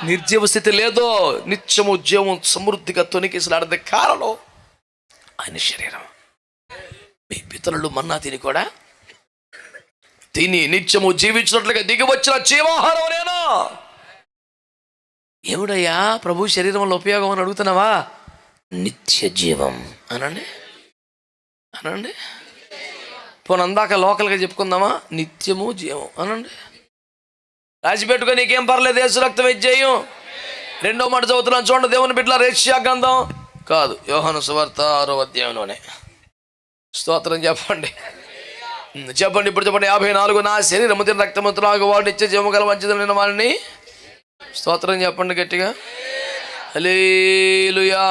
నిర్జీవ స్థితి లేదో. నిత్యము జీవం సమృద్ధిగా తొనికేసలాడదే కారణం ఆయన శరీరం. మీ పితరులు మన్నా తిని కూడా తిని నిత్యము జీవించినట్లుగా దిగి వచ్చిన జీవాహారం నేను. ఏమిడయ్యా ప్రభు శరీరంలో ఉపయోగం అని అడుగుతున్నావా? నిత్య జీవం అనండి, అనండి. పోనందాక లోకల్గా చెప్పుకుందామా? నిత్యము జీవం అనండి. రాసి పెట్టుకో, నీకేం పర్లేదు, యేసు రక్తం ఇచ్చేయం. 2వ మాట చదువుతున్నాను చూడండి. దేవుని బిడ్డల రేష్యా గ్రంథం కాదు, యోహాను సువార్త 6వ అధ్యాయంలోనే. స్తోత్రం చెప్పండి, చెప్పండి ఇప్పుడు చెప్పండి. 54 నా శరీరము తిని రక్తము త్రాగు వాడు నిత్య జీవము గల వంచితులైన వారిని. స్తోత్రం చెప్పండి గట్టిగా. హల్లెలూయా.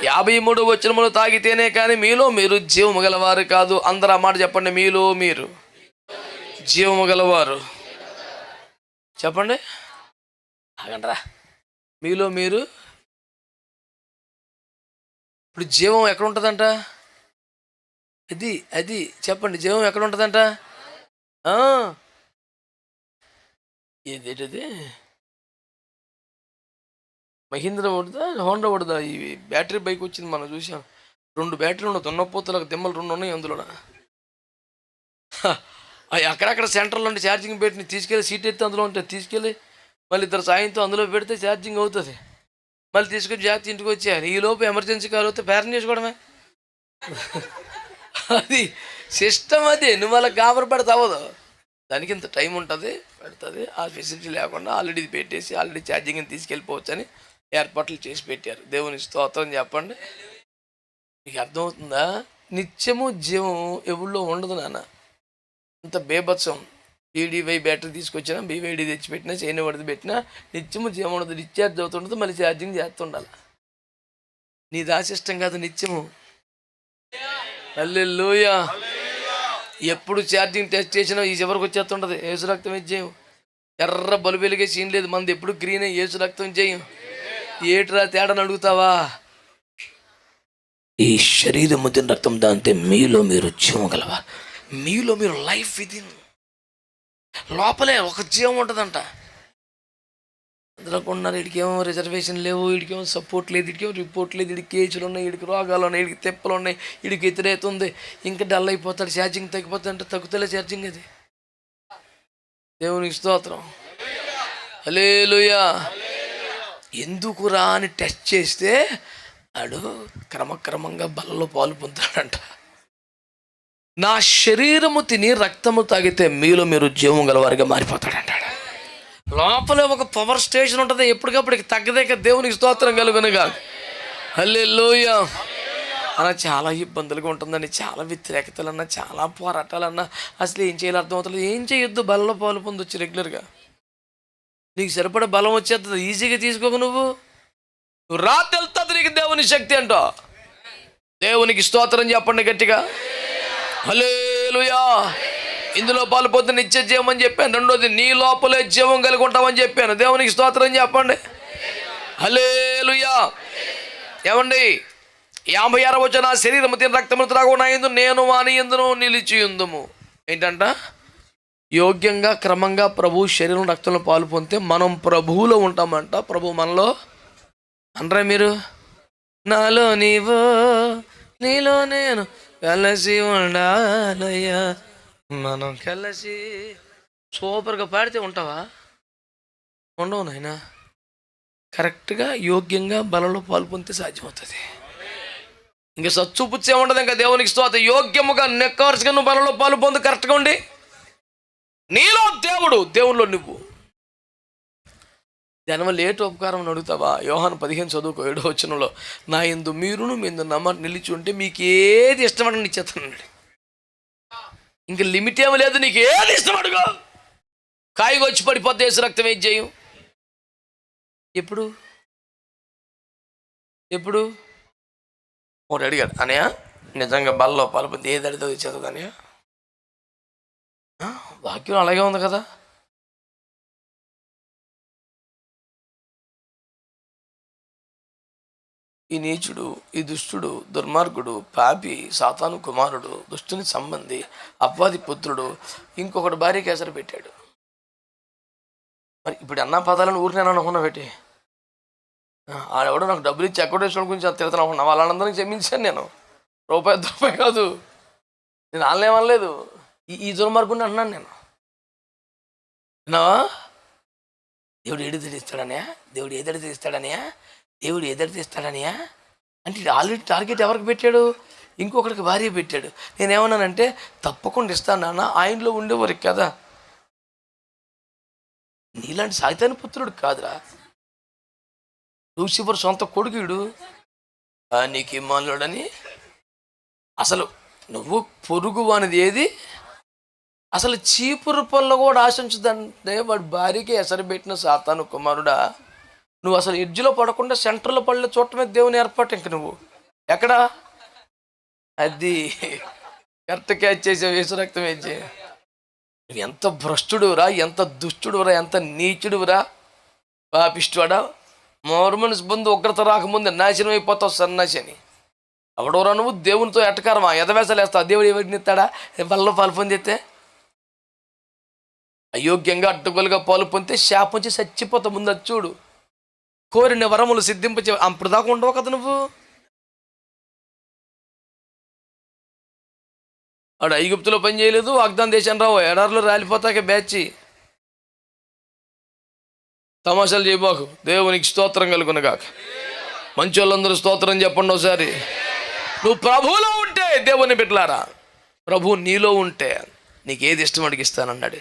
53 వచనములు తాగితేనే కానీ మీలో మీరు జీవము గలవారు కాదు. అందరూ ఆ మాట చెప్పండి. మీలో మీరు జీవము గలవారు. చెప్పండి, ఆగండ్రా. మీలో మీరు. ఇప్పుడు జీవం ఎక్కడ ఉంటుందంట? అది చెప్పండి, జీవం ఎక్కడ ఉంటుందంట? ఏదేటది? మహీంద్రా పడుదా, హోండా పడుదా? ఈ బ్యాటరీ బైక్ వచ్చింది, మనం చూసాం. 2 బ్యాటరీలు ఉన్నాయి, దున్నపోతులకు దిమ్మలు 2 ఉన్నాయి అందులో. అవి అక్కడక్కడ సెంటర్లో ఉంటే ఛార్జింగ్ పెట్టి తీసుకెళ్ళి సీట్ ఎత్తి అందులో ఉంటే తీసుకెళ్ళి మళ్ళీ 2 సాయంత్రం అందులో పెడితే ఛార్జింగ్ అవుతుంది. మళ్ళీ తీసుకొని జాగ్రత్త ఇంటికి వచ్చేయాలి. ఈలోపు ఎమర్జెన్సీ కాల్ వస్తే పేరెంట్ చేసుకోవడమే. అది సిస్టమ్. అది నువ్వు అలా గాబరపడితే అవ్వదు. దానికి ఇంత టైం ఉంటుంది, పెడుతుంది. ఆ ఫెసిలిటీ లేకుండా ఆల్రెడీ ఇది పెట్టేసి ఆల్రెడీ ఛార్జింగ్ని తీసుకెళ్ళిపోవచ్చు అని ఏర్పాట్లు చేసి పెట్టారు. దేవుని స్తోత్రం చెప్పండి. మీకు అర్థమవుతుందా? నిత్యము జీవం ఎవరిలో ఉండదు నాన్న. అంత బేభత్సం. ఈడీవై బ్యాటరీ తీసుకొచ్చినా, బీవైడీ తెచ్చిపెట్టినా, చైనా పడితే పెట్టినా నిత్యము జీవం ఉండదు. డిశ్చార్జ్ అవుతుండదు, మళ్ళీ ఛార్జింగ్ చేస్తుండాలి. నీ దాసిష్టం కాదు నిత్యము. హల్లెలూయా. ఎప్పుడు ఛార్జింగ్ టెస్ట్ చేసినా ఈ చివరికి వచ్చేస్తుంటుంది. యేసు రక్తం ఇచ్చేయం. ఎర్ర బల్బు వెలిగే సీన్ లేదు మనది. ఎప్పుడు గ్రీన్ యేసు రక్తం ఇచ్చేయం. ఏట్రా తేడాని అడుగుతావా? ఈ శరీరము తిన రక్తం దాంతే మీలో మీరు జీవం గలవా. మీలో మీరు లైఫ్ ఇది లోపలే ఒక జీవం ఉంటుందంట. అందులో కొన్నారు. వీడికేమో రిజర్వేషన్ లేవు, వీడికేమో సపోర్ట్ లేదు, వీడికేమో రిపోర్ట్ లేదు, వీడికి కేసులు ఉన్నాయి, వీడికి రోగాలు ఉన్నాయి, వీడికి తెప్పలు ఉన్నాయి, వీడికి వ్యతిరేకత ఉంది. ఇంకా డల్ అయిపోతాడు, ఛార్జింగ్ తగ్గిపోతుంది అంటే తగ్గుతలే ఛార్జింగ్. అది దేవునికి స్తోత్రం. హల్లెలూయా. ఎందుకురా అని టెస్ట్ చేస్తే ఆడు క్రమక్రమంగా బలలో పాలు పొందుతాడంట. నా శరీరము తిని రక్తము తాగితే మీలో మీరు జీవం గలవారిగా మారిపోతాడంటాడు. లోపలే ఒక పవర్ స్టేషన్ ఉంటుంది, ఎప్పటికప్పటికి తగ్గదేక. దేవునికి స్తోత్రం కలుగునుగా. హల్లెలూయా. అలా చాలా ఇబ్బందులుగా ఉంటుందండి. చాలా వ్యతిరేకతలన్నా, చాలా పోరాటాలన్నా అసలు ఏం చేయాలి అర్థమవుతుంది. ఏం చేయొద్దు, బలంలో పాలు పొందొచ్చు రెగ్యులర్గా. నీకు సరిపడ బలం వచ్చేస్తుంది, ఈజీగా తీసుకోకు. నువ్వు రాత్రి వెళ్తుంది నీకు దేవుని శక్తి అంట. దేవునికి స్తోత్రం చెప్పండి గట్టిగా. హల్లెలూయా. హల్లెలూయా. ఇందులో పాల్పొంది నిత్య జీవం అని చెప్పాను. రెండోది నీ లోపలే జీవం కలిగి ఉంటామని చెప్పాను. దేవునికి స్తోత్రం చెప్పండి. హల్లెలూయా. ఏమండి 56వ వచనం, నా శరీరము తిని రక్తము త్రాగు నా యందు నేను వాని యందును నిలిచియుందుము. ఏంటంట? యోగ్యంగా క్రమంగా ప్రభు శరీరం రక్తంలో పాలు పొందితే మనం ప్రభువులో ఉంటామంట. ప్రభు మనలో అనరా మీరు? నాలో నీవు నీలో నేను కలిసి ఉండాలయ్యా, మనం కలిసి. సూపర్గా పాడితే ఉంటావా? ఉండవు నాయనా. కరెక్ట్గా యోగ్యంగా బలలో పాలు పొందితే సాధ్యమవుతుంది. ఇంకా సచ్చు పుచ్చే ఉండదు. ఇంకా దేవునికి స్తోత్రం. యోగ్యముగా నెక్కవరుసగా నువ్వు బలలో పాలు పొందు. కరెక్ట్గా ఉండి నీలో దేవుడు, దేవుల్లో నువ్వు. దానివల్ల ఏటు ఉపకారం అని అడుగుతావా? యోహాను 15 చదువుకో 7వ వచనంలో, నా యందు మీరును మీ యందు నమ్మ నిలిచి ఉంటే మీకు ఏది ఇష్టమని ఇచ్చేస్తున్నాడు. ఇంక లిమిట్ ఏమి లేదు. నీకు ఏది ఇష్టం అడుగు. కాయగా వచ్చి పడిపోతే యేసు రక్తం ఏం చేయం? ఎప్పుడు ఒకటి అడిగాడు, అనయ్య నిజంగా బల్లో పాల్పొంది ఏది అడిగితే ఇచ్చేస్తుంది అనయ్య? వాక్యం అలాగే ఉంది కదా. ఈ నీచుడు, ఈ దుష్టుడు, దుర్మార్గుడు, పాపి, సాతాను కుమారుడు, దుష్టుని సంబంధి, అపవాది పుత్రుడు, ఇంకొకటి భార్యకి ఎసరు పెట్టాడు. మరి ఇప్పుడు అన్న పదాలను ఊరినే అనుకున్నా పెట్టి ఆడెవడో నాకు డబ్బులు ఇచ్చి అకౌంటేషన్ గురించి తిడతాను అనుకున్నా. వాళ్ళందరినీ క్షమించాను నేను. రూపాయి కాదు. నేను వాళ్ళేమనలేదు. ఈ దుర్మార్గుని అన్నాను నేను. విన్నావా? దేవుడు ఏడు తీస్తాడనయా, దేవుడు ఏదడి తీస్తాడనయా, దేవుడు ఏదడి తీస్తాడనయా అంటే ఆల్రెడీ టార్గెట్ ఎవరికి పెట్టాడు? ఇంకొకరికి భార్య పెట్టాడు. నేనేమన్నానంటే తప్పకుండా ఇస్తాను నాన్న, ఆయనలో ఉండేవారికి కదా. నీలాంటి సాయితాని పుత్రుడు కాదురా. లూసిఫర్ సొంత కొడుకుడు నీకు ఇమ్మానుడని. అసలు నువ్వు పొరుగు అనేది ఏది? అసలు చీపురు పనులు కూడా ఆశించదంటే వాడు భార్యకి ఎసరు పెట్టిన సాతాను కుమారుడా. నువ్వు అసలు ఎడ్జ్లో పడకుండా సెంటర్లో పడలే చూడటమే దేవుని ఏర్పాటు. ఇంక నువ్వు ఎక్కడా? అది కరెక్ట్ క్యాచ్ చేసావు. యేసు రక్తం వేసి నువ్వు ఎంత భ్రష్టుడురా, ఎంత దుష్టుడురా, ఎంత నీచుడురా, పాపిష్టుడా. మోర్మన్స్ ముందు ఉగ్రత రాకముందు నాశనం అయిపోతావు సన్నాసి అని. అవడోరా నువ్వు? దేవునితో ఎట్టకారమా? ఎదవేసాలు వేస్తావు. దేవుడు ఎవరిని ఇస్తాడా? వాళ్ళలో పాలు పొందితే అయోగ్యంగా అడ్డుగోలుగా పాలు పొందితే శాపం వచ్చి చచ్చిపోతావు. ముందు అది చూడు. కోరిన వరములు సిద్ధింపచే అప్పుడు దాకా ఉండవు కదా నువ్వు. వాడు ఐగుప్తులో పని చేయలేదు, వాగ్దాన దేశాన్ని రావు, ఎడారిలో రాలిపోతాకే బ్యాచి. తమాషాలు చేయబాకు. దేవునికి స్తోత్రం కలుగునగాక. మంచి వాళ్ళందరూ స్తోత్రం చెప్పండి ఒకసారి. నువ్వు ప్రభువులో ఉంటే, దేవుని బిడ్డలారా, ప్రభు నీలో ఉంటే నీకు ఏది ఇష్టం అడిగిస్తానన్నాడు.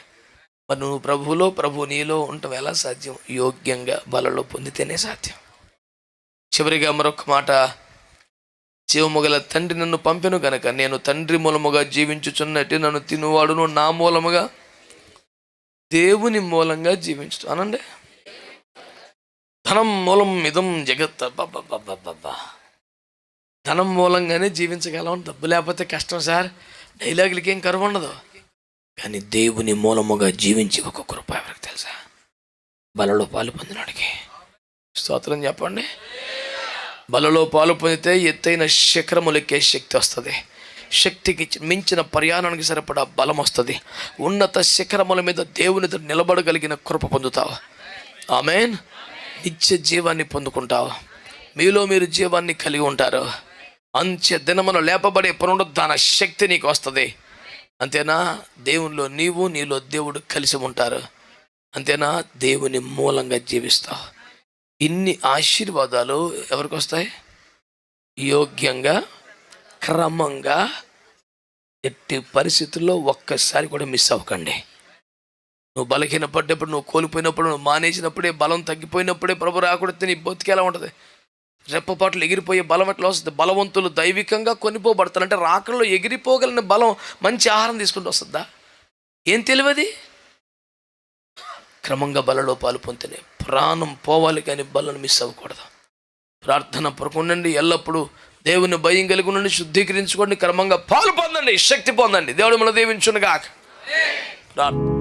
మరి నువ్వు ప్రభువులో, ప్రభు నీలో ఉండటం ఎలా సాధ్యం? యోగ్యంగా బలలో పొందితేనే సాధ్యం. చివరిగా మరొక మాట, జీవము గల తండ్రి నన్ను పంపెను గనక నేను తండ్రి మూలముగా జీవించుచున్నట్టు నన్ను తినువాడును నా మూలముగా దేవుని మూలంగా జీవించు అనండి. ధనం మూలం ఇదం జగత్. బాబా ధనం మూలంగానే జీవించగలం. డబ్బు లేకపోతే కష్టం సార్. డైలాగులకి ఏం కరువు ఉండదు. కానీ దేవుని మూలముగా జీవించి ఒక్కొక్క రూపాయి ఎవరికి తెలుసా? బలలో పాలు పొందినాడికి స్తోత్రం చెప్పండి. బలలో పాలు పొందితే ఎత్తైన శిఖరములకే శక్తి వస్తుంది. శక్తికి మించిన ప్రయాణానికి సరిపడా బలం వస్తుంది. ఉన్నత శిఖరముల మీద దేవుని నిలబడగలిగిన కృప పొందుతావు. ఆమేన్. నిత్య జీవాన్ని పొందుకుంటావు. మీలో మీరు జీవాన్ని కలిగి ఉంటారు. అంత్య దినమున లేపబడే పునరుద్ధాన శక్తి నీకు వస్తుంది. అంతేనా? దేవునిలో నీవు, నీలో దేవుడు కలిసి ఉంటారు. అంతేనా? దేవుని మూలంగా జీవిస్తావు. ఇన్ని ఆశీర్వాదాలు ఎవరికి వస్తాయి? యోగ్యంగా, క్రమంగా. ఎట్టి పరిస్థితుల్లో ఒక్కసారి కూడా మిస్ అవ్వకండి. నువ్వు బలహీన పడ్డప్పుడు, నువ్వు కోల్పోయినప్పుడు, నువ్వు మానేసినప్పుడే, బలం తగ్గిపోయినప్పుడే ప్రభు రాకూడదు. నీ బతికి ఎలా ఉంటుంది? రెప్పపాట్లు ఎగిరిపోయే బలం ఎట్లా వస్తుంది? బలవంతులు దైవికంగా కొనిపోబడతారు. అంటే రాకల్లో ఎగిరిపోగలిగిన బలం మంచి ఆహారం తీసుకుంటూ వస్తుందా? ఏం తెలియదు. క్రమంగా బలలో పాలు పొందితేనే. ప్రాణం పోవాలి కానీ బలను మిస్ అవ్వకూడదు. ప్రార్థన పరకుండండి. ఎల్లప్పుడూ దేవుని భయం కలిగి ఉండండి, శుద్ధీకరించుకోండి, క్రమంగా పాలు పొందండి, శక్తి పొందండి. దేవుడు మనల్ని దీవించును గాక. ప్రార్థన.